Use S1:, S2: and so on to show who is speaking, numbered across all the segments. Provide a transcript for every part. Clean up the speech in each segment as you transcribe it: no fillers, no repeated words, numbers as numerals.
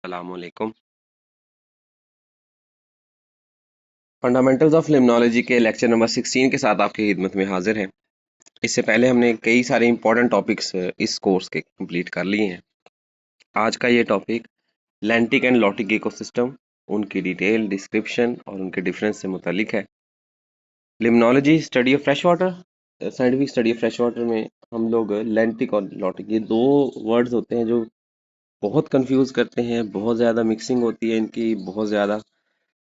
S1: अस्सलामुअलैकुम। Fundamentals of limnology के lecture number 16 के साथ आपकी खिदमत में हाजिर हैं। इससे पहले हमने कई सारे इंपॉर्टेंट टॉपिक्स इस कोर्स के कंप्लीट कर लिए हैं। आज का ये topic lentic and lotic ecosystem, उनकी डिटेल डिस्क्रिप्शन और उनके डिफरेंस से मुतालिक है। Limnology study of fresh water, scientific study of fresh water में हम लोग लैंटिक और लॉटिक, ये दो वर्ड्स होते हैं जो बहुत कंफ्यूज करते हैं। बहुत ज़्यादा मिक्सिंग होती है इनकी, बहुत ज़्यादा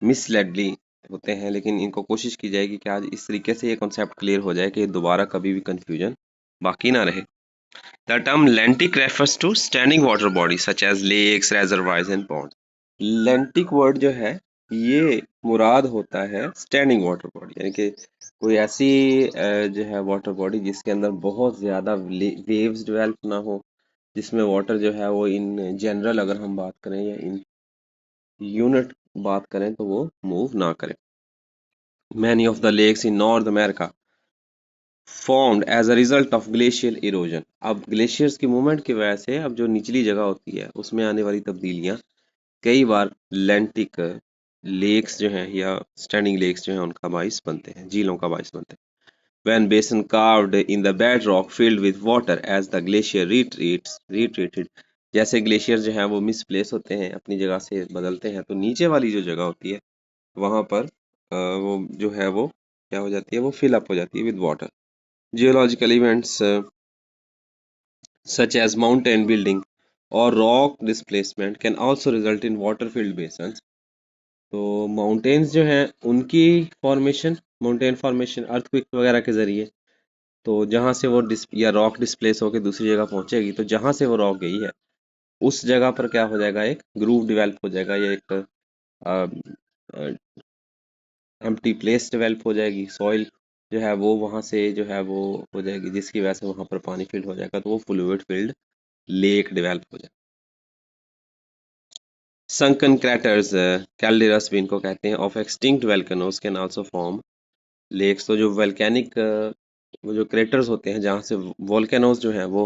S1: मिसलेडली होते हैं, लेकिन इनको कोशिश की जाएगी कि आज इस तरीके से ये कॉन्सेप्ट क्लियर हो जाए कि दोबारा कभी भी कंफ्यूजन बाकी ना रहे। The term lentic refers to standing water body such as lakes, reservoirs and pond. Lentic word जो है ये मुराद होता है स्टैंडिंग वाटर बॉडी, यानी कि कोई ऐसी जो है वाटर बॉडी जिसके अंदर बहुत ज़्यादा वेव्स डेवलप ना हो, जिसमें वाटर जो है वो इन जनरल अगर हम बात करें या इन यूनिट बात करें तो वो मूव ना करें। Many of the lakes in North America formed as a result of glacial erosion। अब ग्लेशियर्स की मूवमेंट की वजह से अब जो निचली जगह होती है उसमें आने वाली तब्दीलियां कई बार लेंटिक लेक्स जो हैं या स्टैंडिंग लेक्स जो हैं उनका बाइस बनते हैं, झीलों का बाइस बनते हैं। When basin carved in the bedrock filled with water as the glacier retreated, जैसे ग्लेशियर जो है वो मिसप्लेस होते हैं, अपनी जगह से बदलते हैं, तो नीचे वाली जो जगह होती है वहां पर वो जो है वो क्या हो जाती है, वो फिल अप हो जाती है with water. Geological events such as mountain building or rock displacement can also result in water filled basins। तो माउंटेन्स जो हैं उनकी फॉर्मेशन, माउंटेन फॉर्मेशन अर्थक्वेक वगैरह के जरिए, तो जहाँ से वो या रॉक डिस्प्लेस होकर दूसरी जगह पहुंचेगी, तो जहाँ से वो रॉक गई है उस जगह पर क्या हो जाएगा, एक ग्रूव डेवलप हो जाएगा या एक एम्प्टी प्लेस डेवलप हो जाएगी। सॉइल जो है वो वहाँ से जो है वो हो जाएगी, जिसकी वजह से वहाँ पर पानी फिल हो जाएगा, तो वो फ्लूइड फिल्ड लेक डेवलप हो जाएगा। संकन क्रैटर्स, कैल्डेरस भी इनको कहते हैं, of extinct volcanoes can also form lakes. तो जो वोल्केनिक वो जो क्रेटर्स होते हैं जहाँ से वोल्केनोस जो है वो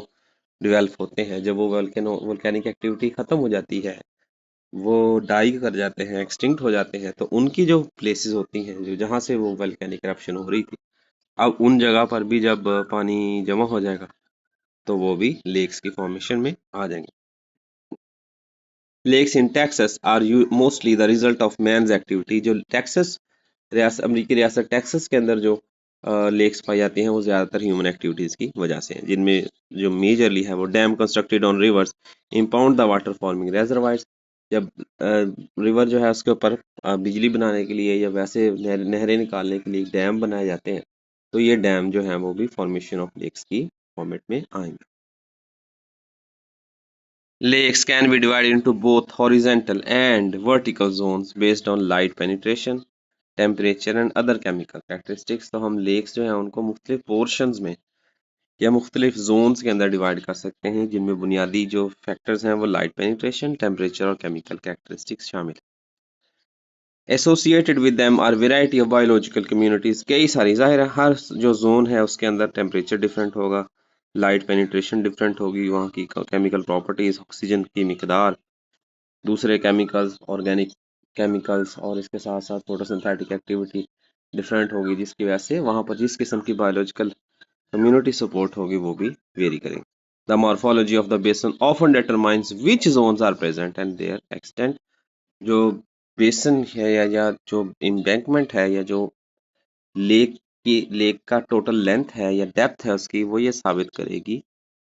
S1: डेवलप होते हैं, जब वो वोल्केनिक एक्टिविटी खत्म हो जाती है, वो डाई कर जाते हैं, एक्सटिंक्ट हो जाते हैं, तो उनकी जो प्लेसेस होती हैं जो जहाँ से वो वोल्केनिक eruption हो रही थी, अब उन जगह पर भी जब पानी जमा हो जाएगा तो वो भी लेक्स की फॉर्मेशन में आ जाएंगे। Lakes in Texas are mostly the result of man's activity. जो टेक्सास रियासत, अमेरिकी रियासत टेक्सास के अंदर जो लेक्स पाई जाती हैं वो ज़्यादातर ह्यूमन एक्टिविटीज़ की वजह से हैं, जिनमें जो मेजरली है वो dam constructed on rivers impound the water forming reservoirs. जब रिवर जो है उसके ऊपर बिजली बनाने के लिए या वैसे नहरें निकालने के लिए डैम बनाए जाते हैं, तो ये डैम जो है वो भी फॉर्मेशन ऑफ लेक्स की फॉर्मेट में आएंगे। Lakes can be divided into both horizontal and vertical zones based on light penetration, temperature and other chemical characteristics। तो हम लेक्स जो हैं उनको मुख्तलिफ पोर्शंस में या मुख्तलिफ जोन्स के अंदर डिवाइड कर सकते हैं, जिनमें बुनियादी जो फैक्टर्स हैं वो लाइट पेनिट्रेशन, टेम्परेचर और केमिकल कैरेक्टरिस्टिक्स शामिल हैं। Associated with them are variety of biological communities, कई सारी, जाहिर है हर जो जोन है उसके अंदर टेम्परेचर डिफरेंट होगा, लाइट पेनिट्रेशन डिफरेंट होगी, वहाँ की केमिकल प्रॉपर्टीज, ऑक्सीजन की मिकदार, दूसरे केमिकल्स, ऑर्गेनिक केमिकल्स और इसके साथ साथ फोटोसिंथेटिक एक्टिविटी डिफरेंट होगी, जिसकी वजह से वहाँ पर जिस किस्म की बायोलॉजिकल कम्युनिटी सपोर्ट होगी वो भी वेरी करेंगे। The morphology of the basin often determines which zones are present and their extent. जो बेसन है या जो एम्बैंकमेंट है या जो लेक का टोटल लेंथ है या डेप्थ है उसकी, वो ये साबित करेगी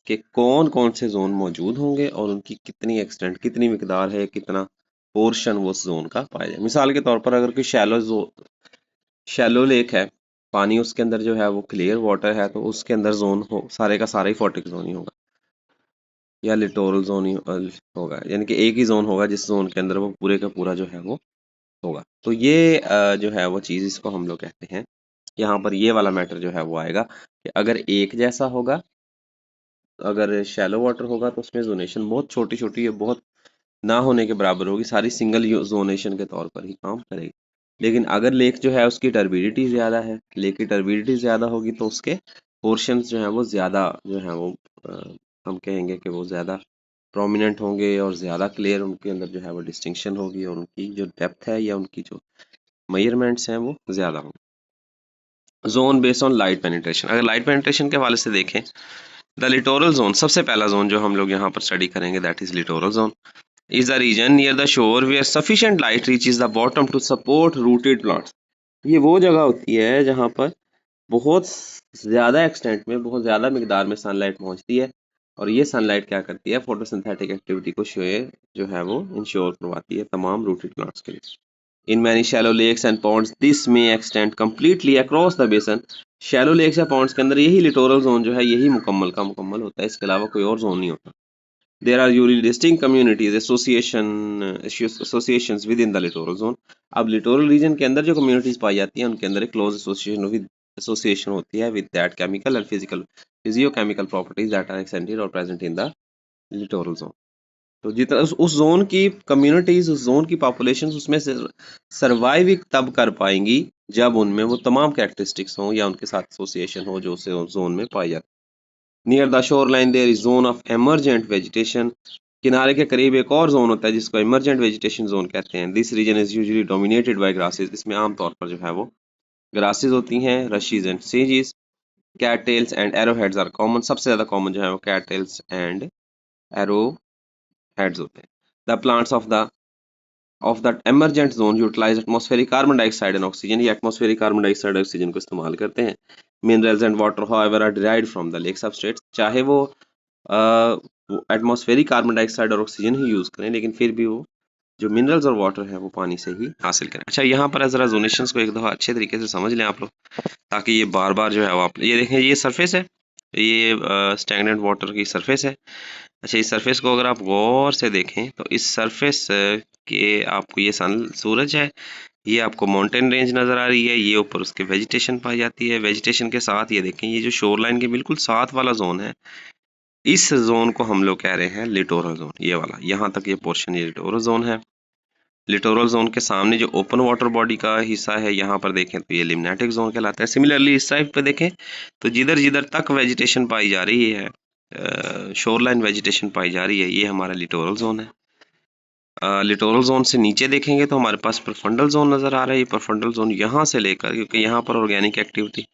S1: कि कौन कौन से जोन मौजूद होंगे और उनकी कितनी एक्सटेंट, कितनी मिकदार है, कितना पोर्शन वो उस जोन का पाया जाए। मिसाल के तौर पर अगर कोई शैलो लेक है, पानी उसके अंदर जो है वो क्लियर वाटर है, तो उसके अंदर जोन हो सारे का सारा ही फोटिक जोन ही होगा या लिटोरल जोन ही होगा, यानी कि एक ही जोन होगा जिस जोन के अंदर वो पूरे का पूरा जो है वो होगा। तो ये जो है वो चीज़ इसको हम लोग कहते हैं, यहाँ पर ये वाला मैटर जो है वो आएगा कि अगर एक जैसा होगा, अगर शैलो वाटर होगा तो उसमें जोनेशन बहुत छोटी छोटी है, बहुत ना होने के बराबर होगी, सारी सिंगल जोनेशन के तौर पर ही काम करेगी। लेकिन अगर लेक जो है उसकी टर्बिडिटी ज़्यादा है, लेक की टर्बिडिटी ज़्यादा होगी तो उसके पोर्शंस जो है वो ज़्यादा जो है वो हम कहेंगे कि वो ज़्यादा प्रोमिनेंट होंगे और ज़्यादा क्लियर उनके अंदर जो है वो डिस्टिंक्शन होगी और उनकी जो डेप्थ है या उनकी जो मेजरमेंट्स हैं वो ज़्यादा होंगे। Zone based on light penetration, अगर लाइट पेनिट्रेशन के हवाले से देखें, द लिटोरल जोन, सबसे पहला जोन जो हम लोग यहाँ पर स्टडी करेंगे that is littoral zone, is the region near the shore where sufficient light reaches the bottom to support rooted plants. ये वो जगह होती है जहाँ पर बहुत ज़्यादा एक्सटेंट में, बहुत ज़्यादा मिकदार में सनलाइट पहुँचती है और ये सनलाइट क्या करती है, फोटोसिंथेटिक एक्टिविटी को जो है वो इंश्योर करवाती है तमाम रूटेड प्लांट्स के लिए। In many shallow lakes and ponds this may extend completely across the basin. Shallow lakes या पॉन्ड्स के अंदर यही लिटोरल जोन जो है यही मुकम्मल का मुकम्मल होता है, इसके अलावा कोई और जोन नहीं होता। There are usually distinct communities associations within the littoral zone। अब littoral region के अंदर जो communities पाई जाती हैं उनके अंदर एक close association होती है with that chemical and physiochemical properties that are extended or present in the littoral zone। तो जितना उस जोन की कम्युनिटीज, उस जोन की पॉपुलेशन उसमें से सर्वाइव तब कर पाएंगी जब उनमें वो तमाम कैरेक्टरिस्टिक्स हों या उनके साथ एसोसिएशन हो जो उस जोन में पाई जाती है। Near the shore line there is zone of emergent vegetation. किनारे के करीब एक और जोन होता है जिसको इमरजेंट वेजिटेशन जोन कहते हैं। This region is usually dominated by grasses. इसमें आमतौर पर जो है वो ग्रासेस होती हैं, रशीज एंड सेजेस। Cattails and arrowheads are common. सबसे ज्यादा कॉमन जो है वो cattails and arrowheads होते हैं। The plants of that emergent zone utilise atmospheric carbon dioxide and oxygen. ये एटमॉस्फेरिक कार्बन डाइऑक्साइड और ऑक्सीजन को इस्तेमाल करते हैं। Minerals and water however are derived from the lake substrates. चाहे वो एटमॉस्फेरिक कार्बन डाइऑक्साइड और ऑक्सीजन ही यूज करें लेकिन फिर भी वो जो मिनरल्स और वाटर है वो पानी से ही हासिल करें। अच्छा, यहाँ पर जरा जोनेशंस को एक दफ़ा अच्छे तरीके से समझ लें आप लोग, ताकि ये बार बार जो है वो आप ये देखें, ये सरफेस है, ये स्टैग्नेंट वाटर की सरफेस है। अच्छा, इस सरफेस को अगर आप गौर से देखें तो इस सरफेस के आपको ये सूरज है, ये आपको माउंटेन रेंज नज़र आ रही है, ये ऊपर उसके वेजिटेशन पाई जाती है। वेजिटेशन के साथ ये देखें, ये जो शोर लाइन के बिल्कुल साथ वाला जोन है, इस जोन को हम लोग कह रहे हैं लिटोरल जोन। ये वाला यहाँ तक ये पोर्शन ये लिटोरल जोन है। लिटोरल जोन के सामने जो ओपन वाटर बॉडी का हिस्सा है यहाँ पर देखें तो ये लिम्नेटिक जोन कहलाता है। सिमिलरली इस साइड पे देखें तो जिधर जिधर तक वेजिटेशन पाई जा रही है, शोरलाइन वेजिटेशन पाई जा रही है, ये हमारा लिटोरल जोन है। लिटोरल जोन से नीचे देखेंगे तो हमारे पास परफंडल जोन नज़र आ रहा है। ये परफंडल जोन यहाँ से लेकर, क्योंकि यहाँ पर ऑर्गेनिक एक्टिविटी,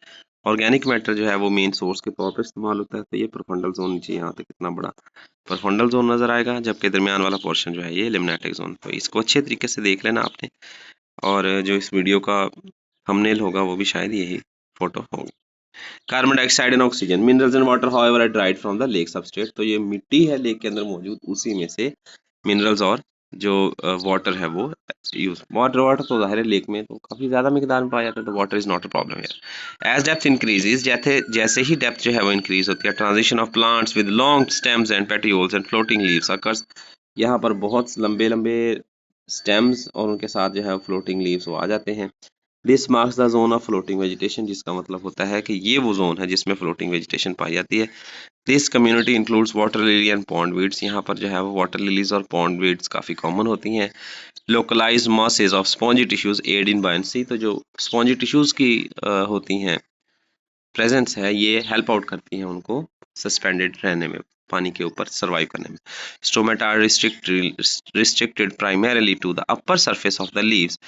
S1: ऑर्गेनिक मैटर जो है वो मेन सोर्स के तौर पर इस्तेमाल होता है, तो ये परफंडल जोन नीचे यहाँ तक कितना बड़ा परफंडल जोन नज़र आएगा, जबकि दरमियान वाला पोर्शन जो है ये लिम्नेटिक जोन। तो इसको अच्छे तरीके से देख लेना आपने, और जो इस वीडियो का थंबनेल होगा वो भी शायद यही फोटो होगी। Carbon dioxide and oxygen, minerals and water however are dried from the lake substrate. तो ये मिट्टी है लेक के अंदर मौजूद, उसी में से मिनरल्स और जो वाटर है वो यूज, वाटर तो जाहिर है लेक में तो काफी ज्यादा मिकदार में पाया जाता है, तो water is not a problem here. As depth increases, जैसे ही डेप्थ जो है वो इंक्रीज होती है, transition of plants with long stems and petioles and floating leaves occurs. यहाँ पर बहुत लंबे लंबे स्टेम्स और उनके साथ जो है फ्लोटिंग लीव्स वो आ जाते हैं। This marks the zone of floating vegetation, जिसका मतलब होता है कि ये वो जोन है जिसमें फ्लोटिंग वेजिटेशन पाई जाती है। This community includes water lily and pond weeds. यहाँ पर जो है वो वाटर लिलीज और पॉन्ड वीड्स काफ़ी कॉमन होती हैं। Localized masses of spongy tissues aid in buoyancy. तो जो स्पॉन्जी टिश्यूज की होती हैं प्रेजेंस है, ये हेल्प आउट करती हैं उनको सस्पेंडेड रहने में, पानी के ऊपर सर्वाइव करने में। Stomata are restricted primarily to the upper surface of the leaves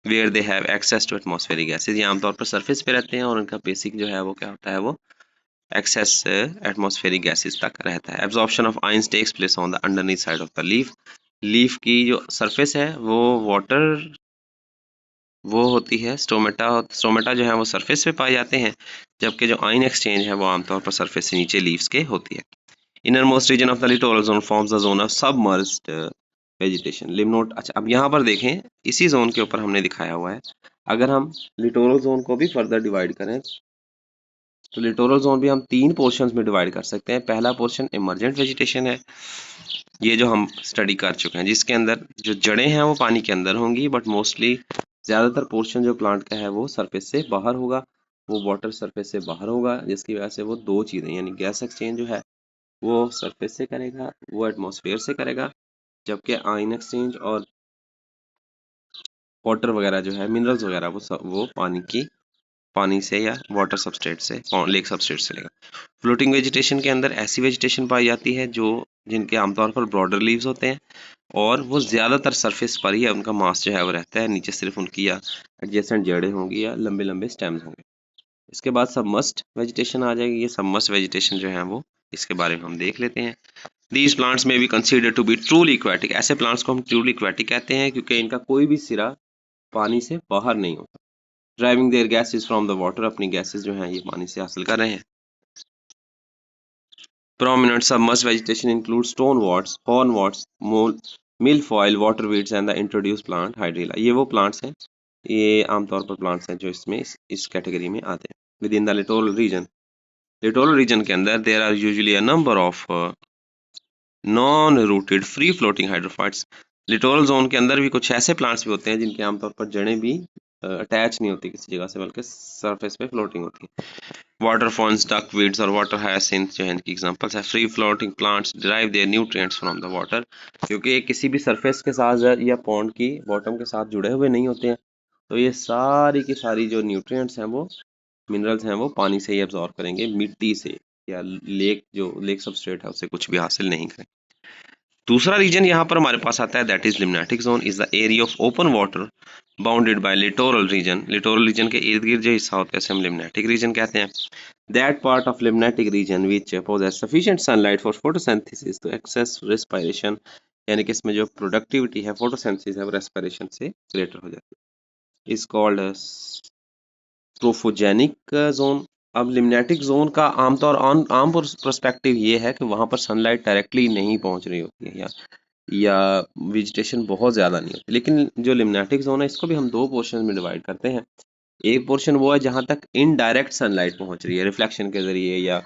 S1: where they have access to atmospheric gases. ये आमतौर पर सरफेस पे रहते हैं और उनका बेसिक जो है वो क्या होता है, वो एक्सेस एटमॉस्फेरिक गैसेज तक रहता है। Absorption of ions takes place on the underneath side of the leaf. Leaf की जो सरफेस है वो वाटर वो होती है, स्टोमेटा जो है वो सरफेस पे पाए जाते हैं, जबकि जो आयन एक्सचेंज है वो आमतौर पर सरफेस से नीचे लीव्स के होती है। Innermost region of the littoral zone forms the zone of submerged vegetation. लिम्नोट, अच्छा अब यहाँ पर देखें, इसी जोन के ऊपर हमने दिखाया हुआ है। अगर हम लिटोरल जोन को भी फर्दर डिवाइड करें तो लिटोरल जोन भी हम 3 पोर्शंस में डिवाइड कर सकते हैं। पहला पोर्शन इमरजेंट वेजिटेशन है, ये जो हम स्टडी कर चुके हैं, जिसके अंदर जो जड़ें हैं वो पानी के अंदर होंगी, बट मोस्टली ज़्यादातर पोर्शन जो प्लांट का है वो सरफेस से बाहर होगा, वो वाटर सरफेस से बाहर होगा, जिसकी वजह से वो दो चीज़ें यानी गैस एक्सचेंज जो है वो सरफेस से करेगा, वो एटमॉस्फेयर से करेगा, जबकि आयन एक्सचेंज और वाटर वगैरह जो है, मिनरल्स वगैरह वो पानी से या वाटर सबस्ट्रेट से, लेक सबस्ट्रेट से लेगा। फ्लोटिंग वेजिटेशन के अंदर ऐसी वेजिटेशन पाई जाती है जो जिनके आमतौर पर ब्रॉडर लीव्स होते हैं और वो ज़्यादातर सरफेस पर ही उनका मास जो है वो रहता है, नीचे सिर्फ उनकी या एडजेसेंट जड़ें होंगी या लंबे लंबे स्टेम्स होंगे। इसके बाद सबमर्स्ड वेजिटेशन आ जाएगी। ये सबमर्स्ड वेजिटेशन जो है वो इसके बारे में हम देख लेते हैं। These plants may be considered to be truly aquatic. ऐसे प्लांट्स को हम ट्रूली एक्वेटिक कहते हैं क्योंकि इनका कोई भी सिरा पानी से बाहर नहीं होता। Deriving their gases from the water, अपनी गैसेज जो हैं ये पानी से हासिल कर रहे हैं। Prominent submerged vegetation includes stoneworts, hornworts, milfoil, waterweeds and the introduced plant hydrilla। ये वो plants हैं, ये आमतौर पर plants हैं जो इसमें इस कैटेगरी में आते हैं। Within the littoral region के अंदर there are usually a number of non-rooted free floating hydrophytes। Littoral zone के अंदर भी कुछ ऐसे प्लांट्स भी होते हैं जिनके आमतौर पर जड़ें भी अटैच नहीं होती किसी जगह से, बल्कि सरफेस पे फ्लोटिंग होती है। वाटर फॉर्न्स, डकवीड्स और वाटर हायसिंथ जो है इनकी एग्जांपल्स है। Free floating plants derive their nutrients from the water, क्योंकि ये किसी भी सरफेस के साथ या पॉन्ड की बॉटम के साथ जुड़े हुए नहीं होते हैं, तो ये सारी की सारी जो न्यूट्रिएंट्स हैं वो मिनरल्स हैं वो पानी से ही एब्जॉर्ब करेंगे, मिट्टी से या लेक सबस्ट्रेट है उससे कुछ भी हासिल नहीं करेंगे। दूसरा रीजन यहाँ पर हमारे पास आता है, that is limnetic zone is the area of open water bounded by littoral region. Littoral region के इर्द गिर्द जो हिस्सा होता है इसे हम लिम्नेटिक रीजन कहते हैं। That part of limnetic region which possesses sufficient sunlight for photosynthesis to excess respiration, यानी कि इसमें जो प्रोडक्टिविटी है फोटोसिंथेसिस है वो रेस्पिरेशन से ग्रेटर हो जाती है, इज कॉल्ड ट्रोफोजेनिक जोन। अब लिम्नेटिक जोन का आम पर्सपेक्टिव ये है कि वहां पर सनलाइट डायरेक्टली नहीं पहुंच रही होती है या वेजिटेशन बहुत ज़्यादा नहीं होती। लेकिन जो लिम्नेटिक जोन है इसको भी हम दो पोर्शन में डिवाइड करते हैं। एक पोर्शन वो है जहाँ तक इनडायरेक्ट सनलाइट पहुंच रही है रिफ्लेक्शन के जरिए या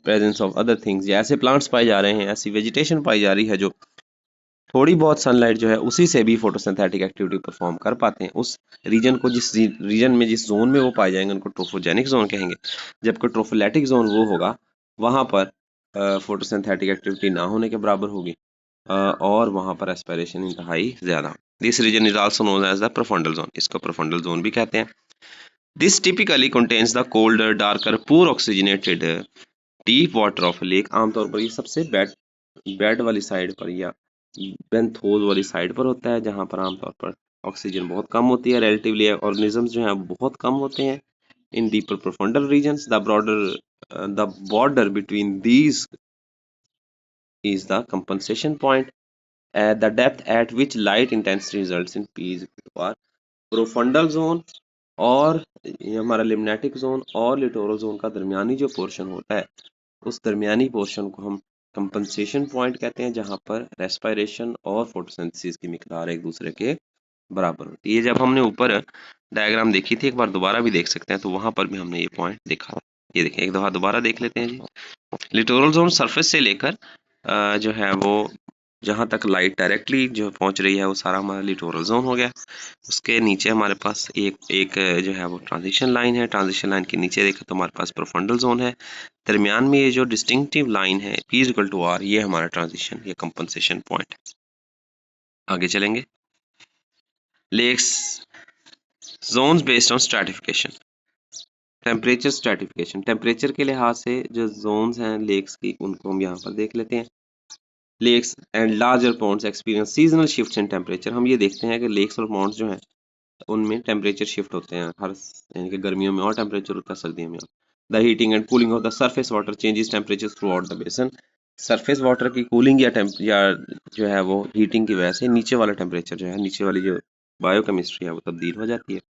S1: प्रेजेंस ऑफ अदर थिंग्स, या ऐसे प्लांट्स पाए जा रहे हैं, ऐसी वेजिटेशन पाई जा रही है जो थोड़ी बहुत सनलाइट जो है उसी से भी फोटोसिंथेटिक एक्टिविटी परफॉर्म कर पाते हैं। उस रीजन को जिस रीजन में जिस जोन में वो पाए जाएंगे उनको ट्रोफोजेनिक जोन कहेंगे। जबकि ट्रोफोलैटिक जोन वो होगा वहाँ पर फोटोसिंथेटिक एक्टिविटी ना होने के बराबर होगी और वहाँ पर एस्पिरेशन इंतहाई ज़्यादा। This region is also known as the profundal zone, इसको प्रोफंडल जोन भी कहते हैं। This typically contains the colder darker poor oxygenated deep water of lake. आमतौर पर ये सबसे बेड वाली साइड पर या बेंथोल वाली साइड पर होता है जहाँ पर आमतौर पर ऑक्सीजन बहुत कम होती है, रिलेटिवली ऑर्गेनिजम्स जो हैं बहुत कम होते हैं। In deeper profundal regions the border between these is the compensation point at the depth at which light intensity results in P is equal to R। Profundal zone और ये हमारा लिम्नेटिक जोन और लिटोरल जोन का दरमियानी जो portion होता है उस दरमियानी portion को हम कंपनसेशन पॉइंट कहते हैं, जहां पर रेस्पिरेशन और फोटोसिंथेसिस की मिकदार एक दूसरे के बराबर होती है। ये जब हमने ऊपर डायग्राम देखी थी, एक बार दोबारा भी देख सकते हैं, तो वहां पर भी हमने ये पॉइंट देखा था। ये देखें, एक दफा दोबारा देख लेते हैं जी। लिटोरल जोन सरफेस से लेकर जो है वो जहाँ तक लाइट डायरेक्टली जो पहुंच रही है वो सारा हमारा लिटोरल जोन हो गया। उसके नीचे हमारे पास एक जो है वो ट्रांजिशन लाइन है। ट्रांजिशन लाइन के नीचे देखें तो हमारे पास प्रोफंडल जोन है। दरमियान में ये जो डिस्टिंक्टिव लाइन है P इक्वल टू R, ये हमारा ट्रांजिशन, ये कंपनसेशन पॉइंट है। आगे चलेंगे। Lakes zones based on stratification. Temperature stratification, temperature के लिहाज से जो जोन्स हैं लेक्स की उनको हम यहाँ पर देख लेते हैं। Lakes and larger ponds experience seasonal shifts in temperature. हम ये देखते हैं कि लेक्स और पॉन्ड्स जो हैं उनमें टेम्परेचर शिफ्ट होते हैं हर, यानी कि गर्मियों में और टेम्परेचर होता है, सर्दियों में। The heating and cooling of the surface water changes temperature through out the बेसन। सरफेस वाटर की कूलिंग या जो है वो हीटिंग की वजह से नीचे वाला टेम्परेचर जो है, नीचे वाली जो बायोकेमिस्ट्री है वो तब्दील हो जाती है।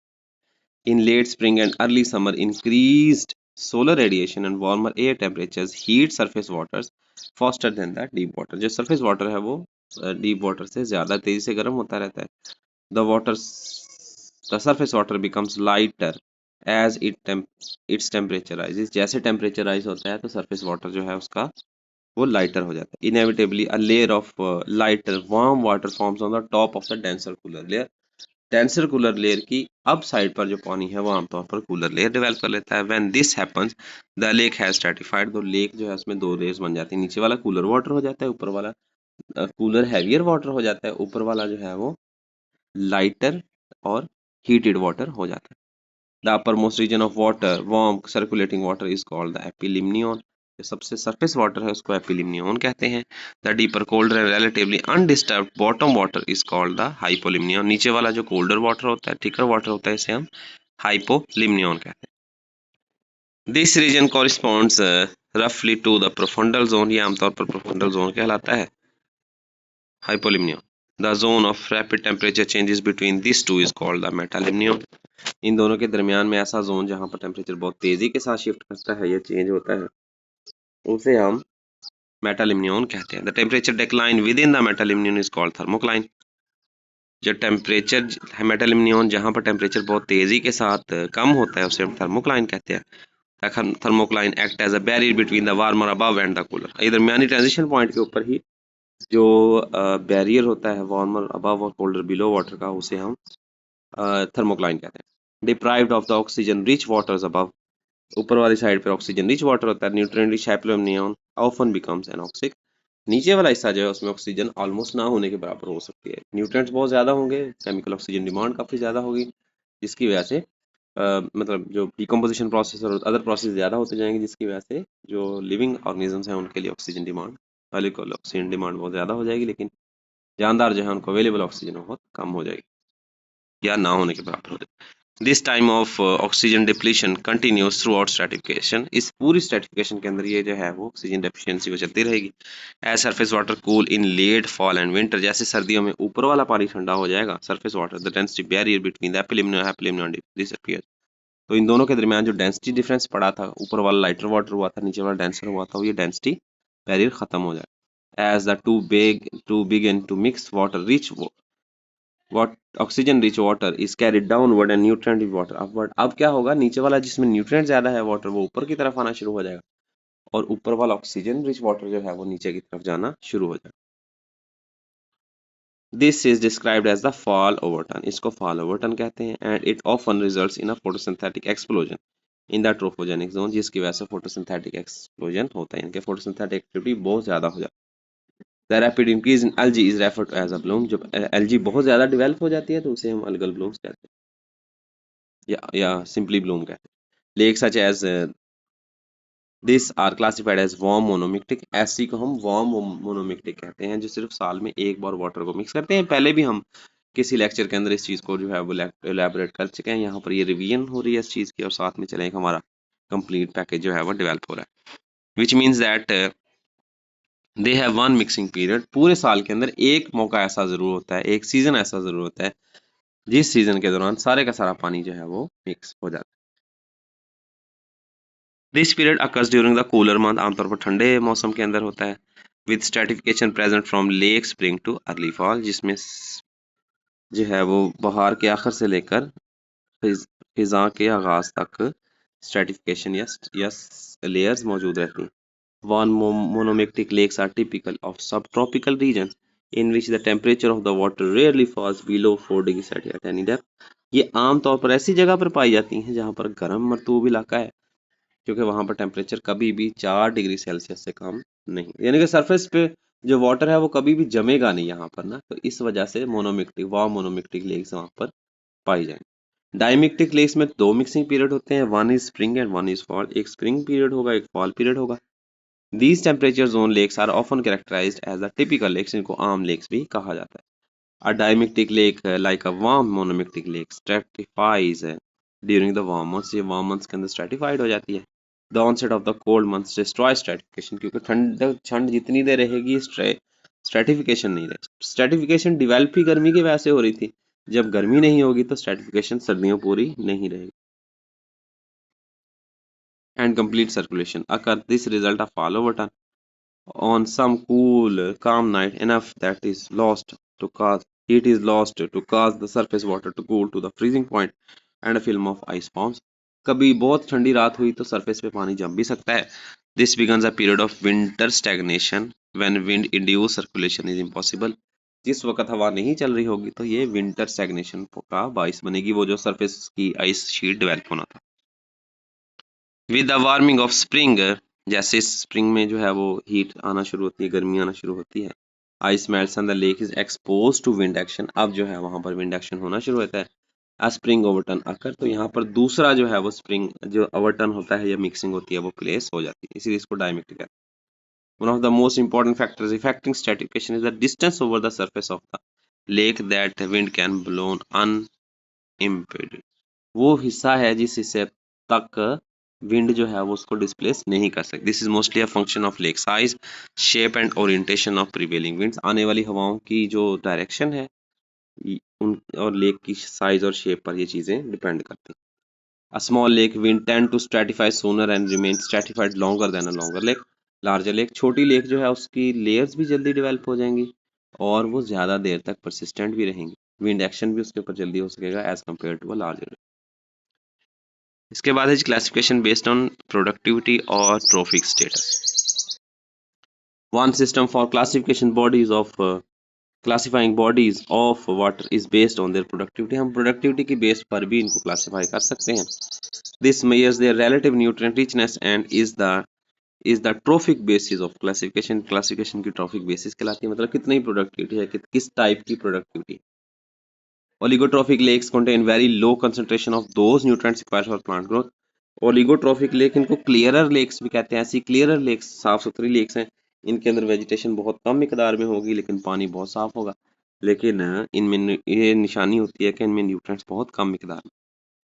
S1: In late spring and early summer, increased solar radiation and warmer air temperatures heat surface waters faster than the deep water। जो surface water है वो deep water से ज़्यादा तेजी से गर्म होता रहता है। The surface water becomes lighter as its temperature rises। जैसे temperature rise होता है तो surface water जो है उसका वो lighter हो जाता है। Inevitably, a layer of lighter warm water forms on the top of the denser cooler layer। Denser cooler layer की अब साइड पर जो पानी है वो आमतौर पर कूलर लेयर डेवलप कर लेता है। When this happens the lake has stratified. तो लेक जो है उसमें दो लेयर्स बन जाती है, नीचे वाला कूलर वाटर हो जाता है, ऊपर वाला कूलर हैवियर वाटर हो जाता है, ऊपर वाला जो है वो लाइटर और हीटेड वाटर हो जाता है। The uppermost region of water warm circulating water is called the epilimnion. जो सबसे सरफेस वाटर है उसको एपिलिम्नियन कहते हैं। The deeper colder relatively undisturbed bottom water is called the hypolimnion. नीचे वाला जो कोल्डर वाटर होता है, थिकर वाटर होता है, इसे हम हाइपोलिम्नियन कहते हैं। दिस रीजन कॉरिस्पॉन्ड्स रफली टू द प्रोफंडल जोन। ये आमतौर पर प्रोफंडल जोन कहलाता है, hypolimnion. The zone of rapid temperature changes between this two is called the metalimnion. इन दोनों के दरमियान में ऐसा जोन जहां पर टेम्परेचर बहुत तेजी के साथ शिफ्ट करता है या चेंज होता है, उसे हम मेटालिम्नियन कहते हैं। The temperature decline within the metalimnion is called thermocline. जो टेम्परेचर मेटालिम्नियन जहां पर टेम्परेचर बहुत तेजी के साथ कम होता है उसे हम थर्मोक्लाइन कहते हैं। Thermocline act as a barrier between the warmer above and the cooler. इधर दरमियानी ट्रांजिशन पॉइंट के ऊपर ही जो बैरियर होता है वार्मर अबव और कोल्डर बिलो वाटर का, उसे हम थर्मोक्लाइन कहते हैं। Deprived of the oxygen rich waters above, ऊपर वाली साइड पर ऑक्सीजन रिच वाटर होता है, nutrient rich hypolimnion often becomes anoxic. नीचे वाला हिस्सा जो है उसमें ऑक्सीजन ऑलमोस्ट ना होने के बराबर हो सकती है। न्यूट्रिएंट्स बहुत ज़्यादा होंगे, केमिकल ऑक्सीजन डिमांड काफ़ी ज़्यादा होगी, जिसकी वजह से मतलब जो डिकम्पोजिशन प्रोसेस और अदर प्रोसेस ज़्यादा होते जाएंगे, जिसकी वजह से जो लिविंग ऑर्गेनिजम्स हैं उनके लिए oxygen demand, molecular oxygen demand बहुत ज़्यादा हो जाएगी, लेकिन जानदार जो है उनको अवेलेबल ऑक्सीजन बहुत कम हो जाएगी या ना होने के बराबर हो जाएगी। This time of oxygen depletion continues through out stratification. इस पूरी स्ट्रेटिफिकेशन के अंदर ये जो है वो ऑक्सीजन डेफिशिएंसी वो चलती रहेगी। As surface water cool in late fall and winter, जैसे सर्दियों में ऊपर वाला पानी ठंडा हो जाएगा, surface water the density barrier between the epilimnion and hypolimnion disappears. तो इन दोनों के दरमियान जो डेंसिटी डिफरेंस पड़ा था, ऊपर वाला लाइटर वाटर हुआ था, नीचे वाला डेंसर हुआ था, वो ये डेंसिटी बैरियर खत्म हो जाए। As the two begin to mix water rich what oxygen rich water is carried downward and nutrient rich water upward। अब क्या होगा, नीचे वाला जिसमें न्यूट्रिएंट ज्यादा है वाटर वो ऊपर की तरफ आना शुरू हो जाएगा, और ऊपर वाला ऑक्सीजन रिच वाटर जो है वो नीचे की तरफ जाना शुरू हो जाएगा। This is described as the fall overturn. इसको फॉल ओवर टर्न कहते हैं। And it often results in a photosynthetic explosion in the trophogenic zone, जिसकी वजह से फोटोसिंथेटिक एक्सप्लोजन होता है, इनके फोटोसिंथेटिक एक्टिविटी बहुत ज्यादा हो जाती है। The rapid increase in algae is referred to as a bloom. जब एल्गी बहुत ज्यादा डेवलप हो जाती है तो उसे हम अलगल ब्लूम्स कहते हैं या सिंपली ब्लूम कहते हैं। Lake such as this are classified as warm monomictic. ऐसी को हम वार्म मोनोमिक्टिक कहते हैं, जो सिर्फ साल में एक बार वाटर को मिक्स करते हैं। पहले भी हम किसी लेक्चर के अंदर इस चीज़ को जो है वो एलैबोरेट कर चुके हैं। यहाँ पर ये रिवीजन हो रही है इस चीज़ की, और साथ में चले एक हमारा कंप्लीट पैकेज जो है वो डेवलप हो रहा है। Which means that they have one mixing period. पूरे साल के अंदर एक मौका ऐसा ज़रूर होता है, एक सीज़न ऐसा ज़रूर होता है, जिस सीज़न के दौरान सारे का सारा पानी जो है वो मिक्स हो जाता है। This period occurs during the cooler month. आमतौर पर ठंडे मौसम के अंदर होता है। With stratification present from late spring to early fall, जिसमें जो है वो बहार के आखिर से लेकर फिजा के आगाज तक स्ट्रेटिफिकेशन या लेयर्स मौजूद रहती हैं। One monomictic lakes are typical of subtropical region in which the temperature of the water rarely falls below 4 degree Celsius at any depth. ये आमतौर पर ऐसी जगह पर पाई जाती हैं जहाँ पर गर्म मरतूब इलाका है, क्योंकि वहां पर टेम्परेचर कभी भी 4 डिग्री सेल्सियस से कम नहीं, यानी कि सरफेस पे जो वाटर है वो कभी भी जमेगा नहीं यहाँ पर ना, तो इस वजह से मोनोमिक्टिक वार्म मोनोमिक्टिक लेक्स वहां पर पाई जाएंगे। डायमिक्टिक लेक्स में दो मिक्सिंग पीरियड होते हैं, one is spring and one is fall. एक स्प्रिंग पीरियड होगा, एक फॉल पीरियड होगा। These temperature zone lakes are often characterized as the typical lakes, इनको आम लेक्स भी कहा जाता है। A dimictic lake like a warm monomictic lake stratifies during the warm months। ये warm months के अंदर stratified हो जाती है। The onset of the cold months destroy stratification, क्योंकि ठंड जितनी देर रहेगी stratification नहीं रहेगी। stratification develop ही गर्मी की वजह से हो रही थी, जब गर्मी नहीं होगी तो stratification सर्दियों पूरी नहीं रहेगी। And complete circulation occur, this result of fall over time on some cool calm night enough that is lost to cause heat is lost to cause the surface water to cool to the freezing point and a film of ice forms। कभी बहुत ठंडी रात हुई तो surface पे पानी जम भी सकता है। This begins a period of winter stagnation when wind induced circulation is impossible। जिस वक्त हवा नहीं चल रही होगी तो ये विंटर स्टैग्नेशन का बाइस बनेगी, वो जो सरफेस की आइस शीट डेवलप होना था। With the warming of spring, जैसे स्प्रिंग में जो है वो हीट आना शुरू होती है, गर्मी आना शुरू होती है, ice melts and the lake is expose to wind action. अब जो है वहां पर विंड एक्शन होना शुरू होता है। a spring overturn occur, तो यहाँ पर दूसरा जो है वो स्प्रिंग जो ओवरटर्न होता है या मिक्सिंग होती है वो प्लेस हो जाती है, इसीलिए इसको डायमेट्रिक कहते हैं। One of the most important factors affecting stratification is the distance over the surface of the lake that wind can blow unimpeded। वो हिस्सा है जिस हिस्से तक विंड जो है वो उसको डिस्प्लेस नहीं कर सकती। This is mostly a function of lake size, shape and orientation of prevailing winds. आने वाली हवाओं की जो डायरेक्शन है उन और लेक की साइज और शेप पर ये चीजें डिपेंड करती हैं। A small lake wind tend to stratify sooner and remain stratified longer than a longer lake। Larger lake, छोटी लेक जो है उसकी लेयर्स भी जल्दी डेवलप हो जाएंगी और वो ज्यादा देर तक परसिस्टेंट भी रहेंगी, विंड एक्शन भी उसके ऊपर जल्दी हो सकेगा as compare to a larger. इसके बाद है क्लासिफिकेशन बेस्ड ऑन प्रोडक्टिविटी और trophic status. One system for classification bodies of classifying bodies of water is based on their productivity. हम प्रोडक्टिविटी की बेस पर भी इनको क्लासिफाई कर सकते हैं। This measures their relative nutrient richness and is the trophic basis of classification. Classification की trophic basis कहलाती है, मतलब कितनी प्रोडक्टिविटी है, किस टाइप की productivity. Oligotrophic lakes contain very low concentration of those nutrients required for plant growth। Oligotrophic lake, इनको clearer lakes भी कहते हैं। ऐसी क्लियरर लेक्स, साफ सुथरी लेक्स हैं, इनके अंदर वेजिटेशन बहुत कम मिकदार में होगी लेकिन पानी बहुत साफ होगा, लेकिन इनमें ये निशानी होती है कि इनमें न्यूट्रिएंट्स बहुत कम मिकदार में।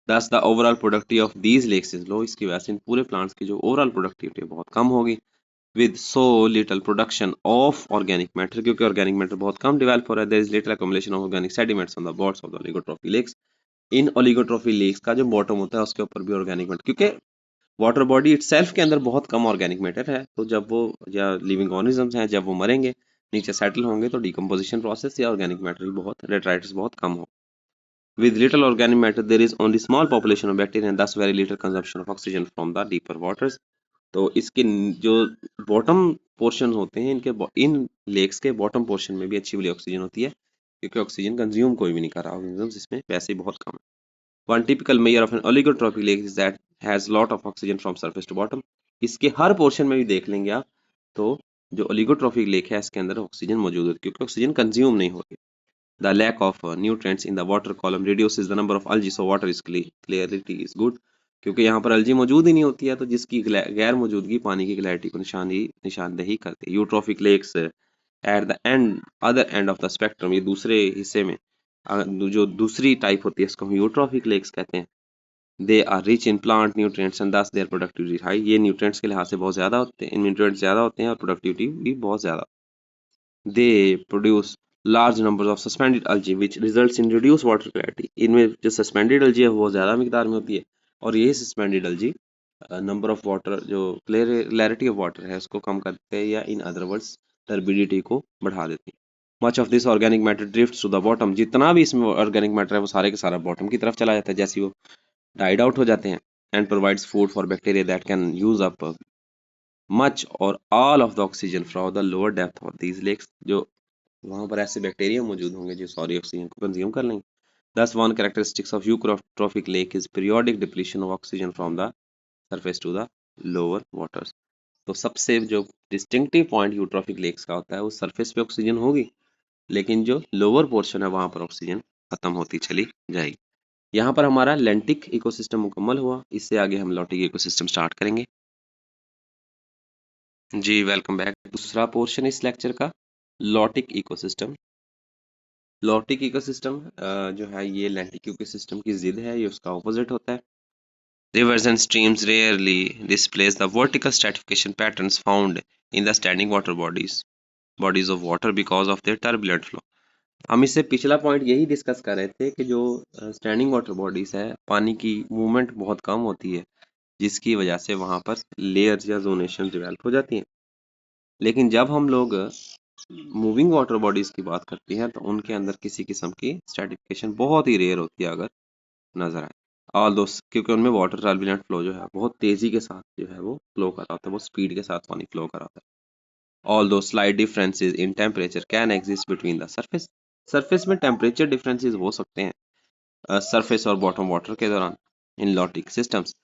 S1: Thus the overall productivity of these lakes is low. इसकी वजह से इन पूरे प्लांट्स की जो ओवरऑल प्रोडक्टिविटी है बहुत कम होगी। With so little production of organic matter, क्योंकि ऑर्गेनिक मैटर बहुत कम डेवलप हो रहा है, there is little accumulation of organic sediments on the boards of the oligotrophic lakes. इन ओलिगोट्रॉफी लेक्स का जो बॉटम होता है उसके ऊपर भी ऑर्गेनिक मैटर, क्योंकि वाटर बॉडी इटसेल्फ के अंदर बहुत कम ऑर्गेनिक मैटर है, तो जब वो या लिविंग ऑर्गेनिजम्स हैं जब वो मरेंगे नीचे सेटल होंगे तो डिकम्पोजिशन प्रोसेस या ऑर्गेनिक मैटर भी बहुत, डेट्राइट्स बहुत कम हो। With little organic matter there is only small population of bacteria and thus very little consumption of oxygen from the deeper waters. तो इसके जो बॉटम पोर्शन होते हैं इनके इन लेक्स के बॉटम पोर्शन में भी अच्छी वाली ऑक्सीजन होती है, क्योंकि ऑक्सीजन कंज्यूम कोई भी नहीं कर रहा, ऑर्गेनिजम्स इसमें वैसे ही बहुत कम है। One typical measure of an oligotrophic lake is that has lot of oxygen from surface to bottom। इसके हर पोर्शन में भी देख लेंगे आप तो जो ओलिगोट्रॉफिक लेक है इसके अंदर ऑक्सीजन मौजूद होती है, क्योंकि ऑक्सीजन कंज्यूम नहीं होती। The lack of nutrients in the water column reduces the number of algae, so water is clarity is good। क्योंकि यहाँ पर algae मौजूद ही नहीं होती है तो जिसकी गैर मौजूदगी पानी की क्लैरिटी को निशानदेही करती है। Eutrophic lakes at the end other end of the spectrum, ये दूसरे हिस्से में जो दूसरी टाइप होती है इसको हम यूट्रॉफिक लेक्स कहते हैं। They are rich in plant nutrients and thus their productivity high. ये न्यूट्रिएंट्स के लिहाज से बहुत ज़्यादा होते हैं, इनमें न्यूट्रिएंट्स ज़्यादा होते हैं और प्रोडक्टिविटी भी बहुत ज़्यादा। They produce large number of suspended algae which results in reduced water clarity। इनमें जो सस्पेंडेड algae है वो ज़्यादा मिकदार में होती है और यही suspended algae number of water जो क्लैरिटी ऑफ वाटर है उसको कम करते हैं या इन अदर वर्ड्स टर्बिडिटी को बढ़ा देती है। Much of this organic matter drifts to the bottom. जितना भी इसमें ऑर्गेनिक मैटर है वो सारे के सारा बॉटम की तरफ चला जाता है जैसे वो डाइड आउट हो जाते हैं। And provides food for bacteria that can use up much or all of the oxygen from the lower depth of these lakes. जो वहां पर ऐसे बैक्टीरिया मौजूद होंगे जो सारी ऑक्सीजन को कंज्यूम कर लेंगे। Thus one characteristics of eutrophic lake is periodic depletion of oxygen from the surface to the lower waters. तो सबसे जो डिस्टिंक्टिव पॉइंट यूट्रॉफिक लेक्स का होता है वो सरफेस पे ऑक्सीजन होगी लेकिन जो लोअर पोर्शन है वहां पर ऑक्सीजन खत्म होती चली जाएगी। यहाँ पर हमारा लेंटिक इकोसिस्टम मुकम्मल हुआ, इससे आगे हम लॉटिक इकोसिस्टम स्टार्ट करेंगे। जी वेलकम बैक। दूसरा पोर्शन इस लेक्चर का लॉटिक इकोसिस्टम। लॉटिक इकोसिस्टम जो है ये लेंटिक इकोसिस्टम की जिद है, ये उसका ऑपोजिट होता है। Rivers and streams rarely displays the vertical stratification patterns found in the standing water bodies of water because of their turbulent flow। हम इससे पिछला पॉइंट यही डिस्कस कर रहे थे कि जो स्टैंडिंग वाटर बॉडीज है पानी की मूवमेंट बहुत कम होती है जिसकी वजह से वहां पर लेयर्स या जोनेशन डेवलप हो जाती हैं। लेकिन जब हम लोग मूविंग वाटर बॉडीज की बात करते हैं तो उनके अंदर किसी किस्म की स्ट्रेटिफिकेशन बहुत ही रेयर होती है अगर नजर आए। ऑल दो क्योंकि उनमें वाटर टर्बुलेंट फ्लो जो है बहुत तेजी के साथ जो है वो फ्लो कर रहा होता है, वो स्पीड के साथ पानी फ्लो कर रहा होता है। ऑल दो slight differences in temperature can exist between the surface. Surface में टेम्परेचर डिफरेंसेस हो सकते हैं सरफेस और बॉटम वाटर के दौरान इन लॉटिक सिस्टम्स।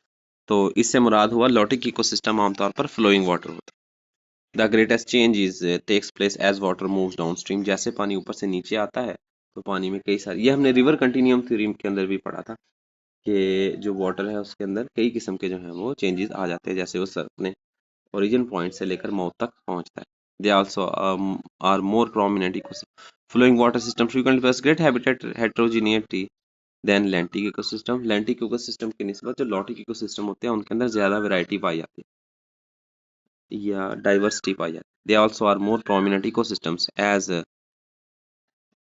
S1: तो इससे मुराद हुआ लॉटिक इकोसिस्टम आमतौर पर फ्लोइंग वाटर होता है। The greatest change is takes place as water moves downstream. जैसे पानी ऊपर से नीचे आता है तो पानी में कई सारी, ये हमने रिवर कंटिन्यूम थ्योरी के अंदर भी पढ़ा था कि जो वाटर है उसके अंदर कई किस्म के जो है वो चेंजेस आ जाते हैं, जैसे वो अपने ओरिजिन पॉइंट से लेकर माउथ तक पहुंचता है। They also are more prominent ecosystem, flowing water system frequently face great habitat heterogeneity than lentic ecosystem. Lentic ecosystem की निस्बत जो लॉटिक इकोसिस्टम होते हैं उनके अंदर ज्यादा वैरायटी पाई जाती है या डाइवर्सिटी पाई जाती है। They also are more prominent ecosystems as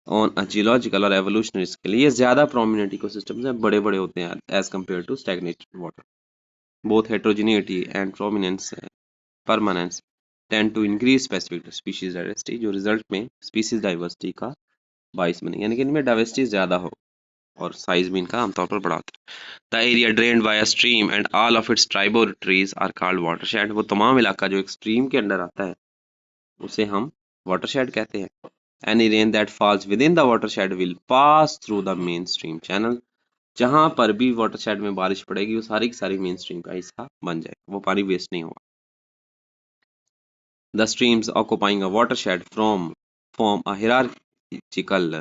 S1: on a geological or evolutionary scale. ये ज्यादा प्रोमिनेंट इकोसिस्टम्स हैं, बड़े बड़े होते हैं as compare to stagnated water. Both heterogeneity and prominence permanence tend to increase specific species diversity, जो result में species diversity का बाइस बने, यानी कि इनमें डाइवर्सिटी ज्यादा हो और साइज भी इनका आमतौर पर बड़ा होता है। The area drained by a stream and all of its tributaries are called watershed. वो तमाम इलाका जो एक स्ट्रीम के अंडर आता है उसे हम वाटरशेड कहते हैं। Any rain that falls within the watershed will pass through the mainstream channel। जहां पर भी वाटरशेड में बारिश पड़ेगी वो सारी की सारी मेन स्ट्रीम का हिस्सा बन जाएगा, वो पानी वेस्ट नहीं होगा। The streams occupying a watershed form a hierarchical